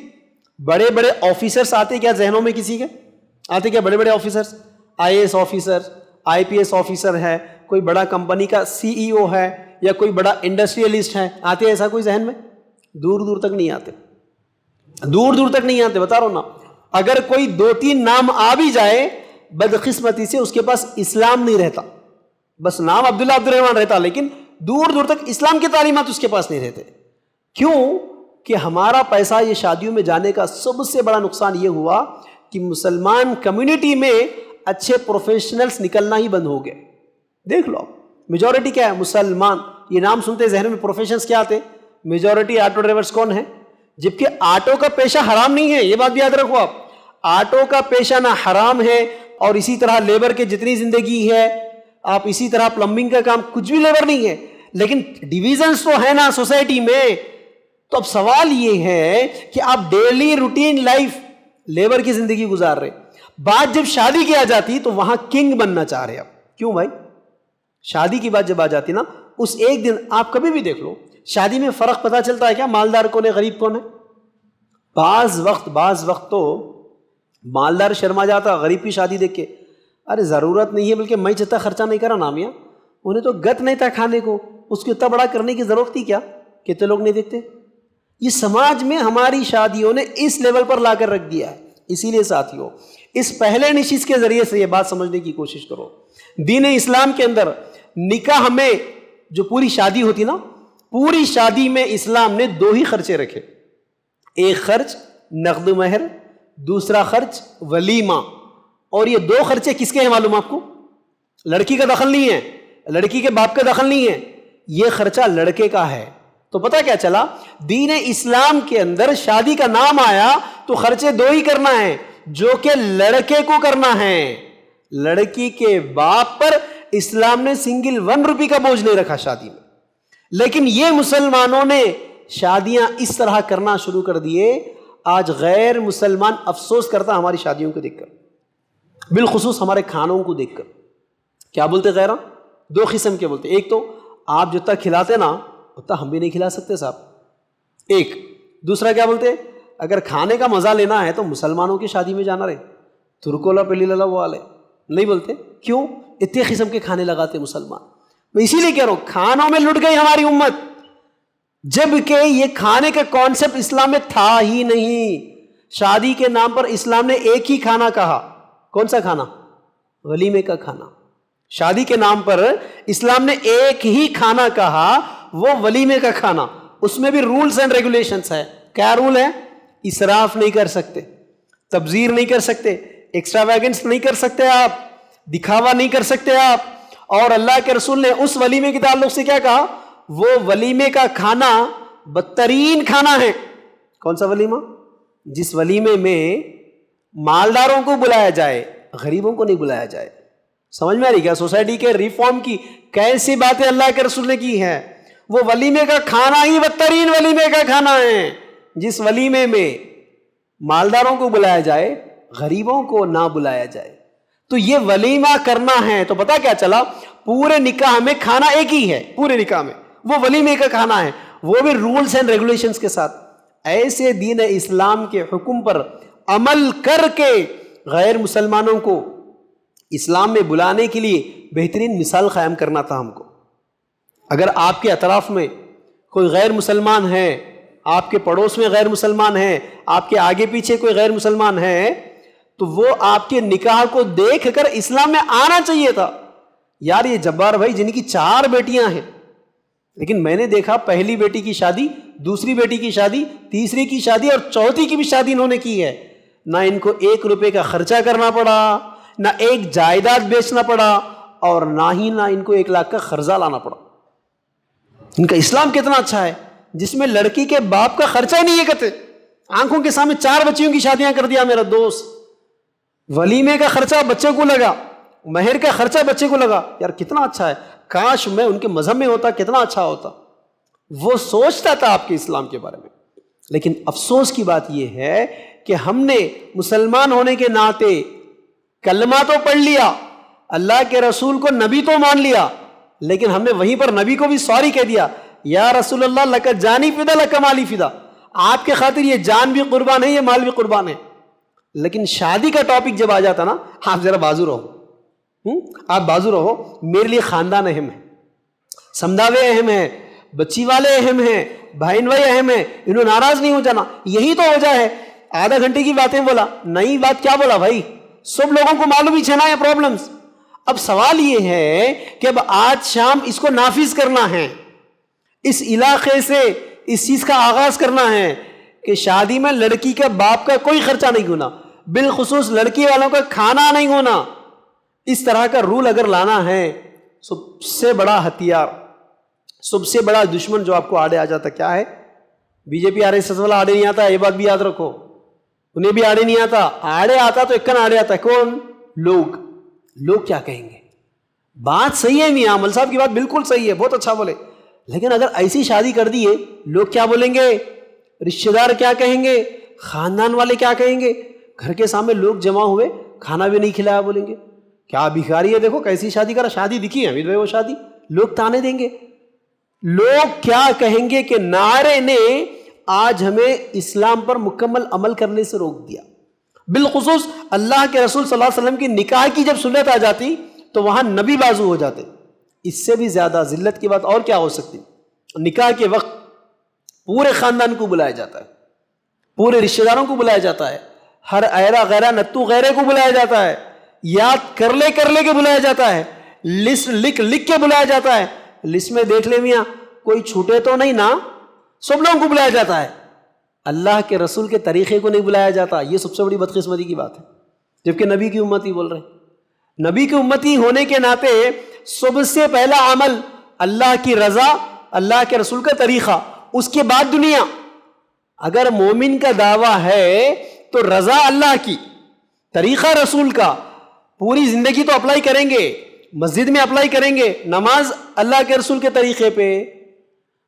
بڑے بڑے آفیسرز آتے کیا ذہنوں میں کسی کے؟ آتے کیا بڑے بڑے officers? IAS officer, IPS officer ہے، کوئی بڑا کمپنی کا CEO ہے، یا کوئی بڑا انڈسٹریلسٹ ہے، آتے ایسا کوئی ذہن میں؟ دور دور تک نہیں آتے، دور دور تک نہیں آتے، بتا رہا ہوں نا۔ اگر کوئی 2-3 نام آ بھی جائے، بدقسمتی سے اس کے پاس اسلام نہیں رہتا، بس نام عبداللہ عبد الرحمن رہتا، لیکن دور دور تک اسلام کی تعلیمات اس کے پاس نہیں رہتے۔ کیوں؟ کہ ہمارا پیسہ یہ شادیوں میں جانے کا سب سے بڑا نقصان یہ ہوا کہ مسلمان کمیونٹی میں اچھے پروفیشنلز نکلنا ہی بند ہو گئے۔ دیکھ لو میجورٹی کیا ہے؟ مسلمان۔ یہ نام سنتے ذہن میں پروفیشنز کیا آتے؟ میجورٹی آٹو ڈرائیورز کون ہیں؟ جبکہ آٹو کا پیشہ حرام نہیں ہے، یہ بات بھی یاد رکھو آپ۔ آٹو کا پیشہ نہ حرام ہے، اور اسی طرح لیبر کے جتنی زندگی ہے، آپ اسی طرح پلمبنگ کا کام، کچھ بھی لیبر نہیں ہے، لیکن ڈیویژنز تو ہے نا سوسائٹی میں۔ تو اب سوال یہ ہے کہ آپ ڈیلی روٹین لائف لیبر کی زندگی گزار رہے، بات جب شادی کی آ جاتی تو وہاں کنگ بننا چاہ رہے آپ۔ کیوں بھائی؟ شادی کی بات جب آ جاتی نا، اس ایک دن آپ کبھی بھی دیکھ لو، شادی میں فرق پتا چلتا ہے کیا مالدار کون ہے غریب کون ہے؟ بعض وقت تو مالدار شرما جاتا غریب کی شادی دیکھ کے، ارے ضرورت نہیں ہے، بلکہ میں جتنا خرچہ نہیں کرا نامیاں، انہیں تو گت نہیں تھا کھانے کو، اس کو اتنا بڑا کرنے کی ضرورت تھی کیا؟ کتنے لوگ نہیں دیکھتے؟ یہ سماج میں ہماری شادیوں نے اس لیول پر لا کر رکھ دیا ہے۔ اسی لیے ساتھیوں، اس پہلے نشست کے ذریعے سے یہ بات سمجھنے کی کوشش کرو، دین اسلام کے اندر نکاح میں جو پوری شادی ہوتی نا، پوری شادی میں اسلام نے 2 ہی خرچے رکھے، ایک خرچ نقد مہر، دوسرا خرچ ولیمہ۔ اور یہ 2 خرچے کس کے ہیں معلوم آپ کو؟ لڑکی کا دخل نہیں ہے، لڑکی کے باپ کا دخل نہیں ہے، یہ خرچہ لڑکے کا ہے۔ تو پتہ کیا چلا؟ دین اسلام کے اندر شادی کا نام آیا تو خرچے 2 ہی کرنا ہے، جو کہ لڑکے کو کرنا ہے۔ لڑکی کے باپ پر اسلام نے سنگل 1 روپے کا بوجھ نہیں رکھا شادی میں۔ لیکن یہ مسلمانوں نے شادیاں اس طرح کرنا شروع کر دیے، آج غیر مسلمان افسوس کرتا ہماری شادیوں کو دیکھ کر, بالخصوص ہمارے کھانوں کو دیکھ کر. کیا بولتے غیرہ؟ دو قسم کے بولتے. ایک تو آپ جتنا کھلاتے نا اتنا ہم بھی نہیں کھلا سکتے صاحب, ایک. دوسرا کیا بولتے, اگر کھانے کا مزہ لینا ہے تو مسلمانوں کی شادی میں جانا رہے, ترکولا پلی لالا وہ والے نہیں بولتے. کیوں؟ اتنے قسم کے کھانے لگاتے مسلمان. میں اسی لیے کہہ رہا ہوں کھانوں میں لٹ گئی ہماری امت, جب کہ یہ کھانے کا کانسیپٹ اسلام میں تھا ہی نہیں. شادی کے نام پر اسلام نے ایک ہی کھانا کہا. کون سا کھانا؟ ولیمے کا کھانا. شادی کے نام پر اسلام نے ایک ہی کھانا کہا, وہ ولیمے کا کھانا. اس میں بھی رولز اینڈ ریگولیشنز ہے. کیا رول ہے؟ اسراف نہیں کر سکتے, تبذیر نہیں کر سکتے, ایکسٹراویگنس نہیں کر سکتے آپ, دکھاوا نہیں کر سکتے آپ. اور اللہ کے رسول نے اس ولیمے کے تعلق سے کیا کہا؟ وہ ولیمے کا کھانا بدترین کھانا ہے. کون سا ولیمہ؟ جس ولیمے میں مالداروں کو بلایا جائے, غریبوں کو نہیں بلایا جائے. سمجھ میں آ رہی کیا؟ سوسائٹی کے ریفارم کی کیسی باتیں اللہ کے رسول نے کی ہے. وہ ولیمے کا کھانا ہی بدترین ولیمے کا کھانا ہے, جس ولیمے میں مالداروں کو بلایا جائے, غریبوں کو نہ بلایا جائے. تو یہ ولیمہ کرنا ہے تو پتا کیا چلا, پورے نکاح میں کھانا ایک ہی ہے, پورے نکاح میں وہ ولیمے کا کھانا ہے, وہ بھی رولز اینڈ ریگولیشنز کے ساتھ. ایسے دین اسلام کے حکم پر عمل کر کے غیر مسلمانوں کو اسلام میں بلانے کے لیے بہترین مثال قائم کرنا تھا ہم کو. اگر آپ کے اطراف میں کوئی غیر مسلمان ہے, آپ کے پڑوس میں غیر مسلمان ہے, آپ کے آگے پیچھے کوئی غیر مسلمان ہے, تو وہ آپ کے نکاح کو دیکھ کر اسلام میں آنا چاہیے تھا. یار یہ جبار بھائی جن کی 4 بیٹیاں ہیں, لیکن میں نے دیکھا پہلی بیٹی کی شادی, دوسری بیٹی کی شادی, تیسری کی شادی اور چوتھی کی بھی شادی انہوں نے کی ہے. نہ ان کو 1 روپے کا خرچہ کرنا پڑا, نہ ایک جائیداد بیچنا پڑا, اور نہ ان کو 1 لاکھ کا قرضہ لانا پڑا. ان کا اسلام کتنا اچھا ہے, جس میں لڑکی کے باپ کا خرچہ ہی نہیں ہے کرتے. آنکھوں کے سامنے 4 بچیوں کی شادیاں کر دیا میرا دوست. ولیمے کا خرچہ بچے کو لگا, مہر کا خرچہ بچے کو لگا. یار کتنا اچھا ہے, کاش میں ان کے مذہب میں ہوتا, کتنا اچھا ہوتا. وہ سوچتا تھا آپ کے اسلام کے بارے میں. لیکن افسوس کی بات یہ ہے کہ ہم نے مسلمان ہونے کے ناطے کلمہ تو پڑھ لیا, اللہ کے رسول کو نبی تو مان لیا, لیکن ہم نے وہیں پر نبی کو بھی سوری کہہ دیا, یا رسول اللہ لک جانی فدا لک مالی فدا, آپ کے خاطر یہ جان بھی قربان ہے, یہ مال بھی قربان ہے. لیکن شادی کا ٹاپک جب آ جاتا نا, آپ ذرا بازو رہو, آپ بازو رہو. میرے لیے خاندان اہم ہے, سمداوے اہم ہے, بچی والے اہم ہیں, بہن بھائی اہم ہیں, انہوں ناراض نہیں ہو جانا. یہی تو وجہ ہے. آدھا گھنٹے کی باتیں بولا, نئی بات کیا بولا بھائی, سب لوگوں کو معلوم ہی چھنا ہے پرابلمز. اب سوال یہ ہے کہ اب آج شام اس کو نافذ کرنا ہے, اس علاقے سے اس چیز کا آغاز کرنا ہے کہ شادی میں لڑکی کا باپ کا کوئی خرچہ نہیں ہونا, بالخصوص لڑکی والوں کا کھانا نہیں ہونا. اس طرح کا رول اگر لانا ہے, سب سے بڑا ہتھیار, سب سے بڑا دشمن جو آپ کو آڑے آ جاتا کیا ہے؟ بی جے پی RSS والا آڑے نہیں آتا, یہ بات بھی یاد رکھو. انہیں بھی آڑے نہیں آتا, آڑے آتا تو ایک آڑے آتا ہے. کون؟ لوگ. لوگ کیا کہیں گے؟ بات صحیح ہے میاں عمل صاحب کی بات بالکل صحیح ہے, بہت اچھا بولے, لیکن اگر ایسی شادی کر دیے, لوگ کیا بولیں گے؟ رشتہ دار کیا کہیں گے؟ خاندان والے کیا کہیں گے؟ گھر کے سامنے لوگ جمع ہوئے, کھانا بھی نہیں کھلایا, بولیں گے کیا بھکاری ہے, دیکھو کیسی شادی کرا. شادی دکھی ہے وہ شادی, لوگ تانے دیں گے. لوگ کیا کہیں گے کہ نعرے نے آج ہمیں اسلام پر مکمل عمل کرنے سے روک دیا. بالخصوص اللہ کے رسول صلی اللہ علیہ وسلم کی نکاح کی جب سنت آ جاتی تو وہاں نبی بازو ہو جاتے. اس سے بھی زیادہ ذلت کی بات اور کیا ہو سکتی؟ نکاح کے وقت پورے خاندان کو بلایا جاتا ہے, پورے رشتہ داروں کو بلایا جاتا ہے, ہر ایرا غیرہ نتو غیرے کو بلایا جاتا ہے, یاد کر لے کے بلایا جاتا ہے, لسٹ لکھ کے بلایا جاتا ہے. لسٹ میں دیکھ لے میاں کوئی چھوٹے تو نہیں نا, سب لوگوں کو بلایا جاتا ہے. اللہ کے رسول کے طریقے کو نہیں بلایا جاتا. یہ سب سے بڑی بدقسمتی کی بات ہے, جبکہ نبی کی امتی بول رہے ہیں. نبی کی امتی ہونے کے ناطے سب سے پہلا عمل اللہ کی رضا, اللہ کے رسول کا طریقہ, اس کے بعد دنیا. اگر مومن کا دعویٰ ہے تو رضا اللہ کی, طریقہ رسول کا, پوری زندگی تو اپلائی کریں گے, مسجد میں اپلائی کریں گے, نماز اللہ کے رسول کے طریقے پہ,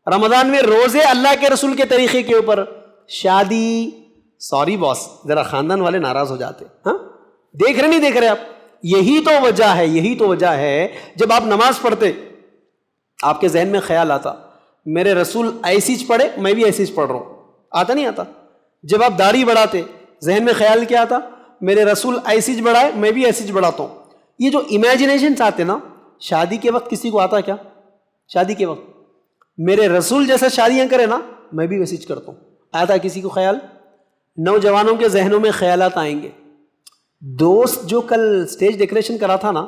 رمضان میں روزے اللہ کے رسول کے طریقے کے اوپر, شادی سوری باس، ذرا خاندان والے ناراض ہو جاتے. ہاں دیکھ رہے نہیں دیکھ رہے آپ؟ یہی تو وجہ ہے جب آپ نماز پڑھتے آپ کے ذہن میں خیال آتا میرے رسول ایسی پڑھے میں بھی ایسی پڑھ رہا ہوں. آتا نہیں آتا؟ جب آپ داڑھی بڑھاتے ذہن میں خیال کیا آتا میرے رسول ایسی بڑھائے میں بھی ایسی بڑھاتا ہوں. یہ جو امیجنیشنس آتے نا شادی کے وقت کسی کو آتا کیا؟ شادی کے وقت میرے رسول جیسا شادیاں کرے نا میں بھی ویسی کرتا ہوں. آتا کسی کو خیال؟ نوجوانوں کے ذہنوں میں خیالات آئیں گے. دوست جو کل اسٹیج ڈیکوریشن کرا تھا نا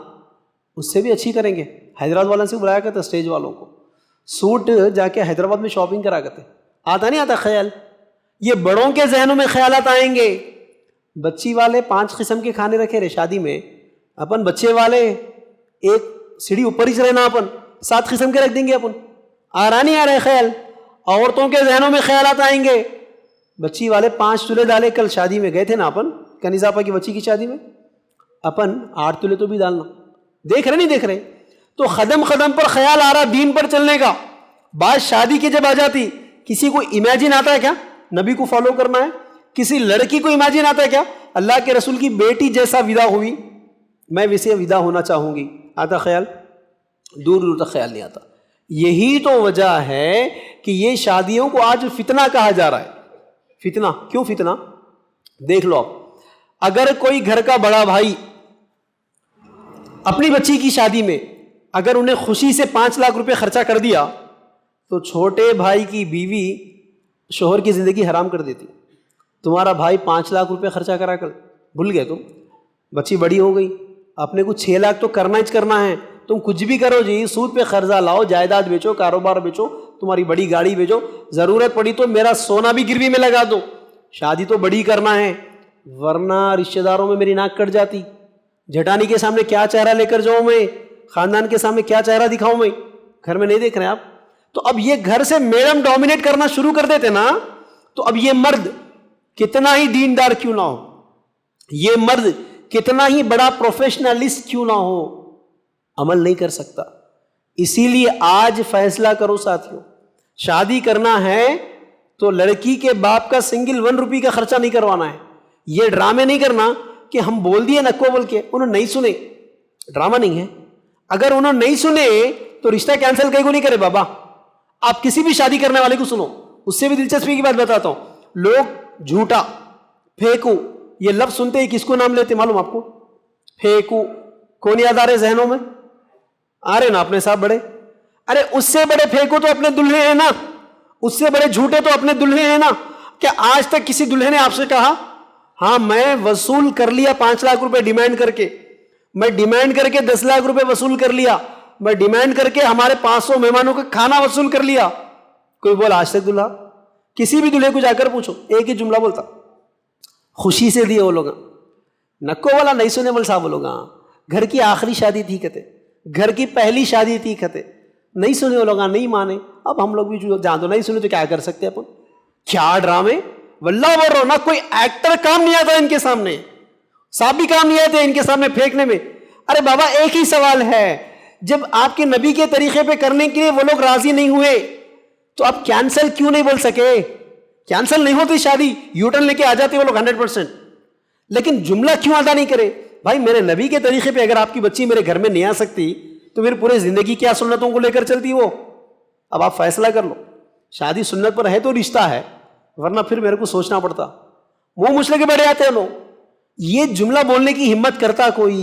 اس سے بھی اچھی کریں گے. حیدرآباد والوں سے بلایا کرتا اسٹیج والوں کو، سوٹ جا کے حیدرآباد میں شاپنگ کرا کرتے. آتا نہیں آتا خیال؟ یہ بڑوں کے ذہنوں میں خیالات آئیں گے. بچی والے 5 قسم کے کھانے رکھے رہے شادی میں، اپن بچے والے ایک سیڑھی اوپر ہی سے رہنا، اپن 7 قسم کے رکھ دیں گے. اپن آ رہا نہیں آ رہے خیال؟ عورتوں کے ذہنوں میں خیالات آئیں گے. بچی والے 5 تولے ڈالے، کل شادی میں گئے تھے نا اپن کنیز آپا کی بچی کی شادی میں، اپن 8 تولے تو بھی ڈالنا. دیکھ رہے نہیں دیکھ رہے؟ تو قدم قدم پر خیال آ رہا دین پر چلنے کا. بات شادی کی جب آ جاتی کسی کو امیجن آتا ہے کیا نبی کو فالو کرنا ہے؟ کسی لڑکی کو امیجن آتا ہے کیا اللہ کے رسول کی بیٹی جیسا ودا ہوئی میں ویسے ودا ہونا چاہوں گی؟ آتا خیال؟ دور دور تک خیال نہیں آتا. یہی تو وجہ ہے کہ یہ شادیوں کو آج فتنہ کہا جا رہا ہے. فتنہ کیوں فتنہ؟ دیکھ لو آپ، اگر کوئی گھر کا بڑا بھائی اپنی بچی کی شادی میں اگر انہیں خوشی سے 5 لاکھ روپے خرچہ کر دیا تو چھوٹے بھائی کی بیوی شوہر کی زندگی حرام کر دیتی. تمہارا بھائی 5 لاکھ روپے خرچہ کرا کر بھول گئے تم، بچی بڑی ہو گئی، اپنے کو 6 لاکھ تو کرنا ہی کرنا ہے. تم کچھ بھی کرو جی، سود پہ قرضہ لاؤ، جائیداد بیچو، کاروبار بیچو، تمہاری بڑی گاڑی بیچو، ضرورت پڑی تو میرا سونا بھی گروی میں لگا دو، شادی تو بڑی کرنا ہے. ورنہ رشتہ داروں میں میری ناک کٹ جاتی. جھٹانی کے سامنے کیا چہرہ لے کر جاؤں میں؟ خاندان کے سامنے کیا چہرہ دکھاؤں میں؟ گھر میں نہیں دیکھ رہے آپ؟ تو اب یہ گھر سے میڈم ڈومینیٹ کرنا شروع کر دیتے نا، تو اب یہ مرد کتنا ہی دیندار کیوں نہ ہو، یہ مرد کتنا ہی بڑا پروفیشنلسٹ کیوں نہ ہو، عمل نہیں کر سکتا. اسی لیے آج فیصلہ کرو ساتھیوں، شادی کرنا ہے تو لڑکی کے باپ کا سنگل 1 روپی کا خرچہ نہیں کروانا ہے. یہ ڈرامے نہیں کرنا کہ ہم بول دیے نکو بول کے انہوں نہیں سنے. ڈرامہ نہیں ہے. اگر انہوں نہیں سنے تو رشتہ کینسل کہیں کو نہیں کرے. بابا آپ کسی بھی شادی کرنے والے کو سنو، اس سے بھی دلچسپی کی بات بتاتا ہوں. لوگ جھوٹا، پھیکو، یہ لفظ سنتے ہی کس کو نام لیتے معلوم آپ کو؟ پھیکو. کون یاد آ رہے ذہنوں میں؟ آ رہے نا اپنے صاحب بڑے؟ ارے اس سے بڑے پھیکو تو اپنے دلہے ہیں نا، اس سے بڑے جھوٹے تو اپنے دلہے ہیں نا. کیا آج تک کسی دلہے نے آپ سے کہا ہاں میں وصول کر لیا 5 لاکھ روپے ڈیمانڈ کر کے، میں ڈیمانڈ کر کے 10 لاکھ روپے وصول کر لیا، میں ڈیمانڈ کر کے ہمارے 500 مہمانوں کا کھانا وصول کر لیا؟ کوئی بول آج تک دلہا؟ کسی بھی دلہے کو جا کر پوچھو ایک ہی جملہ بولتا، خوشی سے دیے وہ لوگ. نکو والا نہیں سنے بول صاحب وہ لوگ. گھر کی آخری شادی تھی کہتے، گھر کی پہلی شادی تھی کہتے، نہیں سنے وہ لوگ، نہیں مانے. اب ہم لوگ بھی جان دو نہیں سنے تو کیا کر سکتے اپن؟ کیا ڈرامے، واللہ بول رہا ہوں نا، کوئی ایکٹر کام نہیں آتا ان کے سامنے، صاحب بھی کام نہیں آتے ان کے سامنے پھینکنے میں. ارے بابا ایک ہی سوال ہے، جب آپ کے نبی کے طریقے پہ کرنے کے لیے وہ لوگ راضی نہیں ہوئے تو آپ کینسل کیوں نہیں بول سکے؟ کینسل نہیں ہوتی شادی، یو ٹرن لے کے آ جاتے وہ لوگ 100%. لیکن جملہ کیوں ادا نہیں کرے؟ بھائی میرے نبی کے طریقے پہ اگر آپ کی بچی میرے گھر میں نہیں آ سکتی تو پھر پورے زندگی کیا سنتوں کو لے کر چلتی وہ؟ اب آپ فیصلہ کر لو، شادی سنت پر ہے تو رشتہ ہے، ورنہ پھر میرے کو سوچنا پڑتا. منہ مچھ کے بیٹھے آتے ہیں لوگ. یہ جملہ بولنے کی ہمت کرتا کوئی؟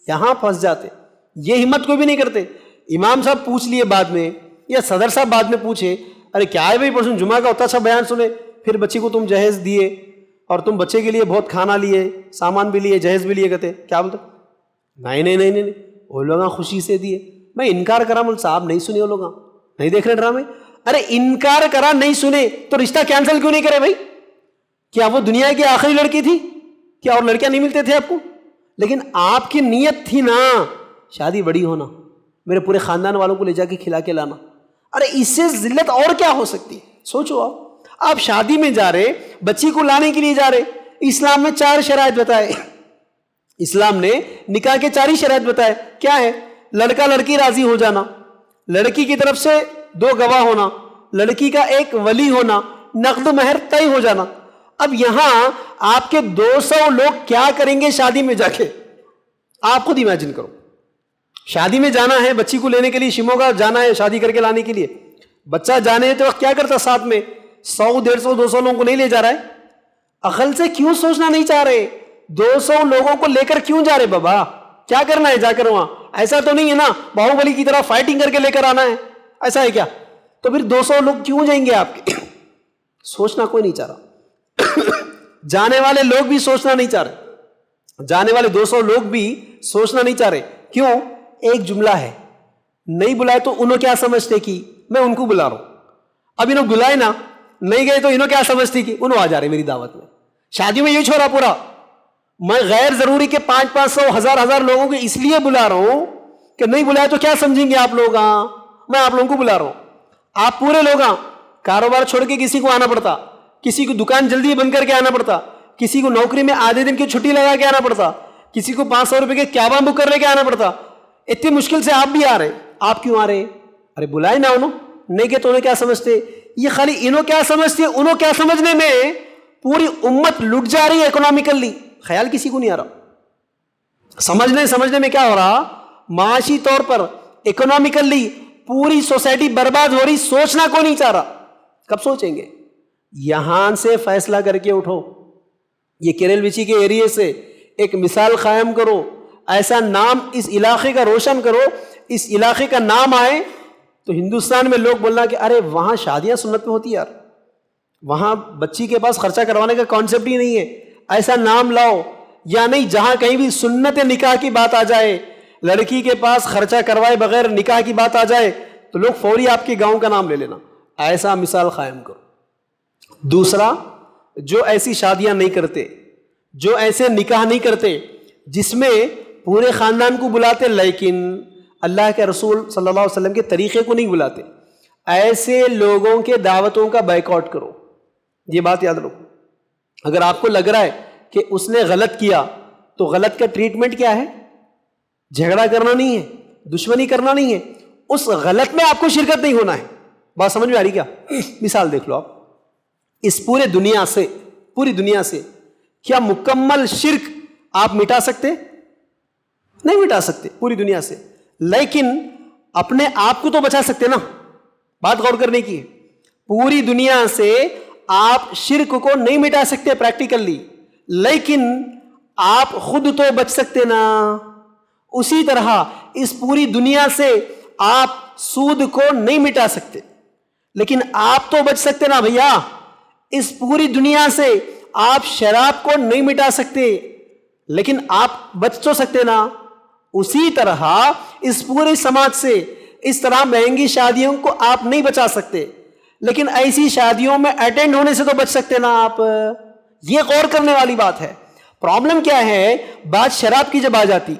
یہاں پھنس جاتے. یہ ہمت کوئی بھی نہیں کرتے. امام صاحب پوچھ لیے بعد میں یا صدر صاحب بعد میں پوچھے، ارے کیا ہے بھائی پرسوں جمعہ کا اتنا سا بیان سنے، پھر بچی کو تم جہیز دیے اور تم بچے کے لیے بہت کھانا لیے، سامان بھی لیے، جہیز بھی لیے، کہتے کیا بولتے؟ نہیں وہ لوگ خوشی سے دیے. میں انکار کرا بول صاحب نہیں سنے وہ لوگ، نہیں دیکھ رہے ڈرامے؟ ارے انکار کرا نہیں سنے تو رشتہ کینسل کیوں نہیں کرے بھائی؟ کیا وہ دنیا کی آخری لڑکی تھی؟ کیا اور لڑکیاں نہیں ملتے تھے آپ کو؟ لیکن آپ کی نیت تھی نا شادی بڑی ہونا، میرے پورے خاندان والوں کو لے جا کے کھلا کے لانا. ارے اس سے ذلت اور کیا ہو سکتی ہے؟ سوچو آپ شادی میں جا رہے، بچی کو لانے کے لیے جا رہے. اسلام میں 4 شرائط بتائے، اسلام نے نکاح کے 4 ہی شرائط بتائے. کیا ہے؟ لڑکا لڑکی راضی ہو جانا، لڑکی کی طرف سے 2 گواہ ہونا، لڑکی کا ایک ولی ہونا، نقد مہر طے ہو جانا. اب یہاں آپ کے 200 لوگ کیا کریں گے شادی میں جا کے؟ آپ خود امیجن کرو. شادی میں جانا ہے، بچی کو لینے کے لیے شموگا جانا ہے شادی کر کے لانے کے لیے. بچہ جانے تو وقت کیا کرتا ساتھ میں 100 150 200 لوگوں کو نہیں لے جا رہا ہے. عقل سے کیوں سوچنا نہیں چاہ رہے؟ 200 لوگوں کو لے کر کیوں جا رہے بابا؟ کیا کرنا ہے جا کر وہاں؟ ایسا تو نہیں ہے نا باہوبلی کی طرح فائٹنگ کر کے لے کر آنا ہے، ایسا ہے کیا؟ تو پھر 200 لوگ کیوں جائیں گے آپ کے؟ سوچنا کوئی نہیں چاہ رہا. جانے والے لوگ بھی سوچنا نہیں چاہ رہے، جانے والے 200 لوگ بھی سوچنا نہیں چاہ رہے. کیوں؟ ایک جملہ ہے، نہیں بلائے تو انہوں کیا سمجھتے کہ میں ان کو بلا رہا ہوں. اب انہوں بلائے نا، نہیں گئے تو انہوں کیا سمجھتی کہ انہوں آ جا رہے میری دعوت میں. شادی میں یہ چھوڑا پورا، میں غیر ضروری کے 500 1000 لوگوں کو اس لیے بلا رہا ہوں کہ نہیں بلائے تو کیا سمجھیں گے آپ لوگ. میں آپ لوگوں کو بلا رہا ہوں. آپ پورے لوگ کاروبار چھوڑ کے کسی کو آنا پڑتا، کسی کو دکان جلدی بند کر کے آنا پڑتا، کسی کو نوکری میں آدھے دن کی چھٹی لگا کے آنا پڑتا، کسی کو 500 روپے کے کیباں بک کر لے کے آنا پڑتا. اتنی مشکل سے آپ بھی آ رہے، آپ کیوں آ رہے؟ ارے بلائے نہ انہوں، نہیں کہ تو انہیں کیا سمجھتے؟ یہ خالی انہوں کیا سمجھتے، انہوں کیا سمجھنے میں پوری امت لٹ جا رہی ہے اکنامیکلی. خیال کسی کو نہیں آ رہا. سمجھنے میں کیا ہو رہا؟ معاشی طور پر اکنامیکلی پوری سوسائٹی برباد ہو رہی، سوچنا کو نہیں چاہ رہا. کب سوچیں گے؟ یہاں سے فیصلہ کر کے اٹھو. یہ کیرل وچی کے ایریے سے ایک مثال قائم کرو، ایسا نام اس علاقے کا روشن کرو، اس علاقے کا نام آئے تو ہندوستان میں لوگ بولنا کہ ارے وہاں شادیاں سنت میں ہوتی یار، وہاں بچی کے پاس خرچہ کروانے کا کانسیپٹ ہی نہیں ہے. ایسا نام لاؤ. یا نہیں جہاں کہیں بھی سنت نکاح کی بات آ جائے، لڑکی کے پاس خرچہ کروائے بغیر نکاح کی بات آ جائے تو لوگ فوری آپ کے گاؤں کا نام لے لینا. ایسا مثال قائم کرو. دوسرا، جو ایسی شادیاں نہیں کرتے، جو ایسے نکاح نہیں کرتے جس میں پورے خاندان کو بلاتے لیکن اللہ کے رسول صلی اللہ علیہ وسلم کے طریقے کو نہیں بلاتے، ایسے لوگوں کے دعوتوں کا بائیکاٹ کرو. یہ بات یاد رکھو. اگر آپ کو لگ رہا ہے کہ اس نے غلط کیا تو غلط کا ٹریٹمنٹ کیا ہے؟ جھگڑا کرنا نہیں ہے، دشمنی کرنا نہیں ہے، اس غلط میں آپ کو شرکت نہیں ہونا ہے. بات سمجھ میں آ رہی کیا؟ مثال دیکھ لو آپ. اس پوری دنیا سے کیا مکمل شرک آپ مٹا سکتے؟ نہیں مٹا سکتے پوری دنیا سے، لیکن اپنے آپ کو تو بچا سکتے نا. بات غور کرنے کی ہے. پوری دنیا سے آپ شرک کو نہیں مٹا سکتے پریکٹیکلی، لیکن آپ خود تو بچ سکتے نا. اسی طرح اس پوری دنیا سے آپ سود کو نہیں مٹا سکتے، لیکن آپ تو بچ سکتے نا بھیا. اس پوری دنیا سے آپ شراب کو نہیں مٹا سکتے، لیکن آپ بچ تو سکتے نا. اسی طرح اس پورے سماج سے اس طرح مہنگی شادیوں کو آپ نہیں بچا سکتے، لیکن ایسی شادیوں میں اٹینڈ ہونے سے تو بچ سکتے نا آپ. یہ غور کرنے والی بات ہے. پرابلم کیا ہے؟ بات شراب کی جب آ جاتی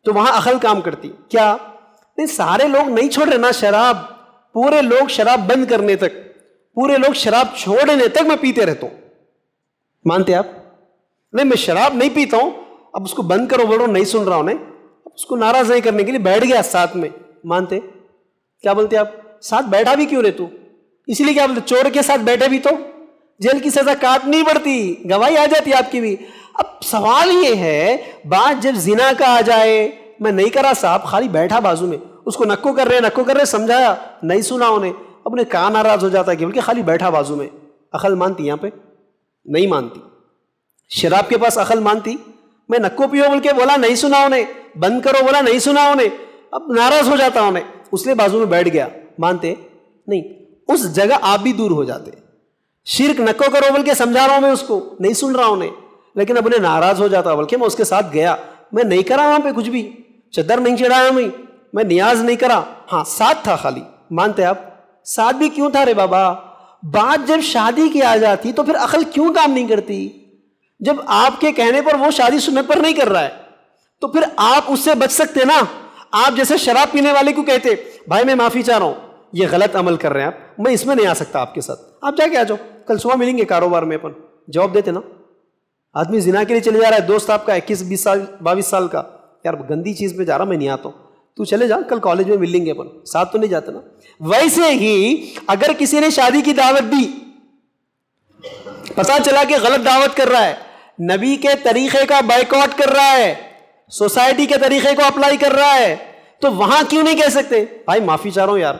تو وہاں عقل کام کرتی. کیا نہیں سارے لوگ نہیں چھوڑ رہے نا شراب، پورے لوگ شراب بند کرنے تک، پورے لوگ شراب چھوڑنے تک میں پیتے رہتا ہوں. مانتے آپ؟ نہیں میں شراب نہیں پیتا ہوں، اب اس کو بند کرو بولو نہیں سن رہا ہوں. نہیں اس کو ناراض نہیں کرنے کے لیے بیٹھ گیا ساتھ میں. مانتے؟ کیا بولتے آپ؟ ساتھ بیٹھا بھی کیوں رہے تو؟ اسی لیے کیا بولتے چور کے ساتھ بیٹھے بھی تو جیل کی سزا کاٹنی پڑتی، گواہی آ جاتی آپ کی بھی. اب سوال یہ ہے بات جب زنا کا آ جائے، میں نہیں کرا صاحب، خالی بیٹھا بازو میں، اس کو نکو کر رہے سمجھایا نہیں سنا انہیں، اپنے کان ناراض ہو جاتا ہے کہ بلکہ خالی بیٹھا بازو میں. عقل مانتی یہاں پہ؟ نہیں مانتی. شراب کے پاس عقل مانتی؟ میں نکو پیو بول کے بولا نہیں سنا انہیں، بند کرو بولا نہیں سنا انہیں، اب ناراض ہو جاتا انہیں، اس لیے بازو میں بیٹھ گیا. مانتے؟ نہیں. اس جگہ آپ بھی دور ہو جاتے. شرک نکو کرو بول کے سمجھا رہا ہوں میں اس کو، نہیں سن رہا انہیں، لیکن اب انہیں ناراض ہو جاتا بلکہ میں اس کے ساتھ گیا، میں نہیں کرا وہاں پہ کچھ بھی، چادر نہیں چڑھایا میں نیاز نہیں کرا، ہاں ساتھ تھا خالی. مانتے آپ؟ ساتھ بھی کیوں تھا رے بابا؟ بات جب شادی کی آ جاتی تو پھر عقل کیوں کام نہیں کرتی؟ جب آپ کے کہنے پر وہ شادی سنت پر نہیں کر رہا ہے تو پھر آپ اس سے بچ سکتے نا. آپ جیسے شراب پینے والے کو کہتے بھائی میں معافی چاہ رہا ہوں، یہ غلط عمل کر رہے ہیں آپ، میں اس میں نہیں آ سکتا آپ کے ساتھ، آپ جا کے آ جاؤ، کل صبح ملیں گے کاروبار میں، اپن جواب دیتے نا. آدمی زنا کے لیے چلے جا رہا ہے، دوست آپ کا 21 سال 22 سال کا، یار گندی چیز پہ جا رہا میں نہیں آتا ہوں، تو چلے جا کل کالج میں مل لیں گے، اپن ساتھ تو نہیں جاتے نا. ویسے ہی اگر کسی نے شادی کی دعوت دی پتہ چلا کہ غلط دعوت کر رہا ہے، نبی کے طریقے کا بائیکاٹ کر رہا ہے، سوسائٹی کے طریقے کو اپلائی کر رہا ہے، تو وہاں کیوں نہیں کہہ سکتے بھائی معافی چاہ رہا ہوں یار،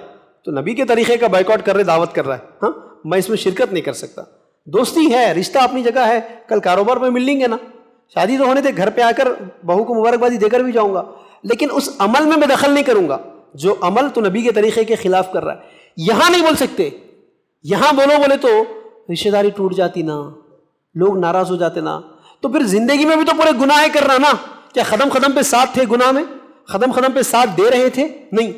تو نبی کے طریقے کا بائیکاٹ کر رہے، دعوت کر رہا ہے، ہاں میں اس میں شرکت نہیں کر سکتا. دوستی ہے، رشتہ اپنی جگہ ہے، کل کاروبار میں مل لیں گے نا، شادی تو ہونے تھے، گھر پہ آ کر بہو کو مبارکبادی دے کر بھی جاؤں گا، لیکن اس عمل میں دخل نہیں کروں گا جو عمل تو نبی کے طریقے کے خلاف کر رہا ہے. یہاں نہیں بول سکتے، یہاں بولے تو رشتہ داری ٹوٹ جاتی نا، لوگ ناراض ہو جاتے نا، تو پھر زندگی میں بھی تو پورے گناہ کر رہا نا. کیا ختم پہ ساتھ تھے گناہ میں؟ ختم پہ ساتھ دے رہے تھے؟ نہیں.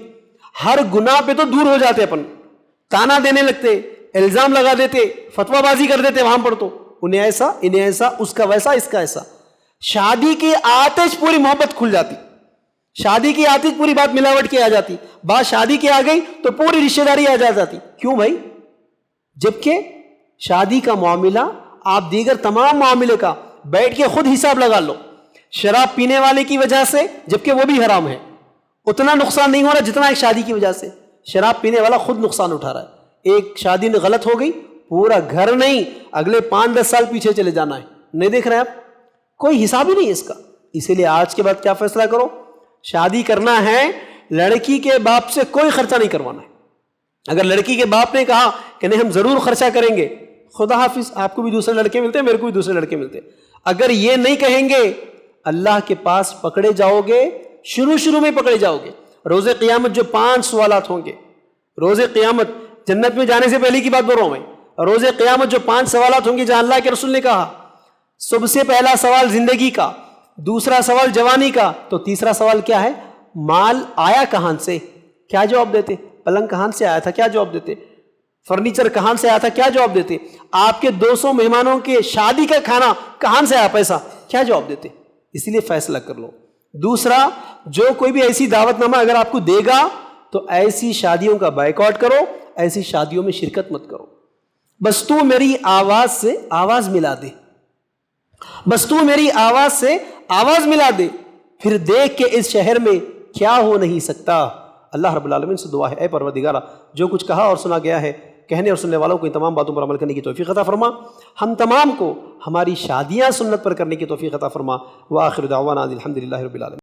ہر گناہ پہ تو دور ہو جاتے، اپن تانا دینے لگتے، الزام لگا دیتے، فتویٰ بازی کر دیتے وہاں پر، تو انہیں ایسا انہیں ایسا، اس کا ویسا اس کا ایسا. شادی کی آتش پوری محبت کھل جاتی، شادی کی آتش پوری بات ملاوٹ کی آ جاتی، بات شادی کی آ گئی تو پوری رشتہ داری آ جاتی. کیوں بھائی؟ جبکہ شادی کا معاملہ آپ دیگر تمام معاملے کا بیٹھ کے خود حساب لگا لو. شراب پینے والے کی وجہ سے، جبکہ وہ بھی حرام ہے، اتنا نقصان نہیں ہو رہا جتنا ایک شادی کی وجہ سے. شراب پینے والا خود نقصان اٹھا رہا ہے. ایک شادی میں غلط ہو گئی، پورا گھر نہیں اگلے 5-10 سال پیچھے چلے جانا ہے. نہیں دیکھ رہے آپ؟ کوئی حساب ہی نہیں ہے اس کا. اسی لیے آج کے بعد کیا فیصلہ کرو، شادی کرنا ہے لڑکی کے باپ سے کوئی خرچہ نہیں کروانا ہے. اگر لڑکی کے باپ نے کہا کہ نہیں ہم ضرور خرچہ کریں گے، خدا حافظ، آپ کو بھی دوسرے لڑکے ملتے ہیں، میرے کو بھی دوسرے لڑکے ملتے ہیں. اگر یہ نہیں کہیں گے، اللہ کے پاس پکڑے جاؤ گے، شروع میں پکڑے جاؤ گے. روز قیامت جو 5 سوالات ہوں گے، روز قیامت، جنت میں جانے سے پہلے کی بات بول رہا ہوں میں، روز قیامت جو 5 سوالات ہوں گے، جہاں اللہ کے رسول نے کہا سب سے پہلا سوال زندگی کا، دوسرا سوال جوانی کا، تو تیسرا سوال کیا ہے؟ مال آیا کہاں سے؟ کیا جواب دیتے؟ پلنگ کہاں سے آیا تھا؟ کیا جواب دیتے؟ فرنیچر کہاں سے آیا تھا؟ کیا جواب دیتے؟ آپ کے 200 مہمانوں کے شادی کا کھانا کہاں سے آیا پیسہ؟ کیا جواب دیتے؟ اس لیے فیصلہ کر لو. دوسرا، جو کوئی بھی ایسی دعوت نامہ اگر آپ کو دے گا تو ایسی شادیوں کا بائیکاٹ کرو، ایسی شادیوں میں شرکت مت کرو. بس تو میری آواز سے آواز ملا دے، بس تو میری آواز سے آواز ملا دے، پھر دیکھ کے اس شہر میں کیا ہو نہیں سکتا. اللہ رب العالمین سے دعا ہے، اے پروردگارہ جو کچھ کہا اور سنا گیا ہے، کہنے اور سننے والوں کو ان تمام باتوں پر عمل کرنے کی توفیق عطا فرما. ہم تمام کو ہماری شادیاں سنت پر کرنے کی توفیق عطا فرما. وآخر دعوانا الحمدللہ رب العالمین.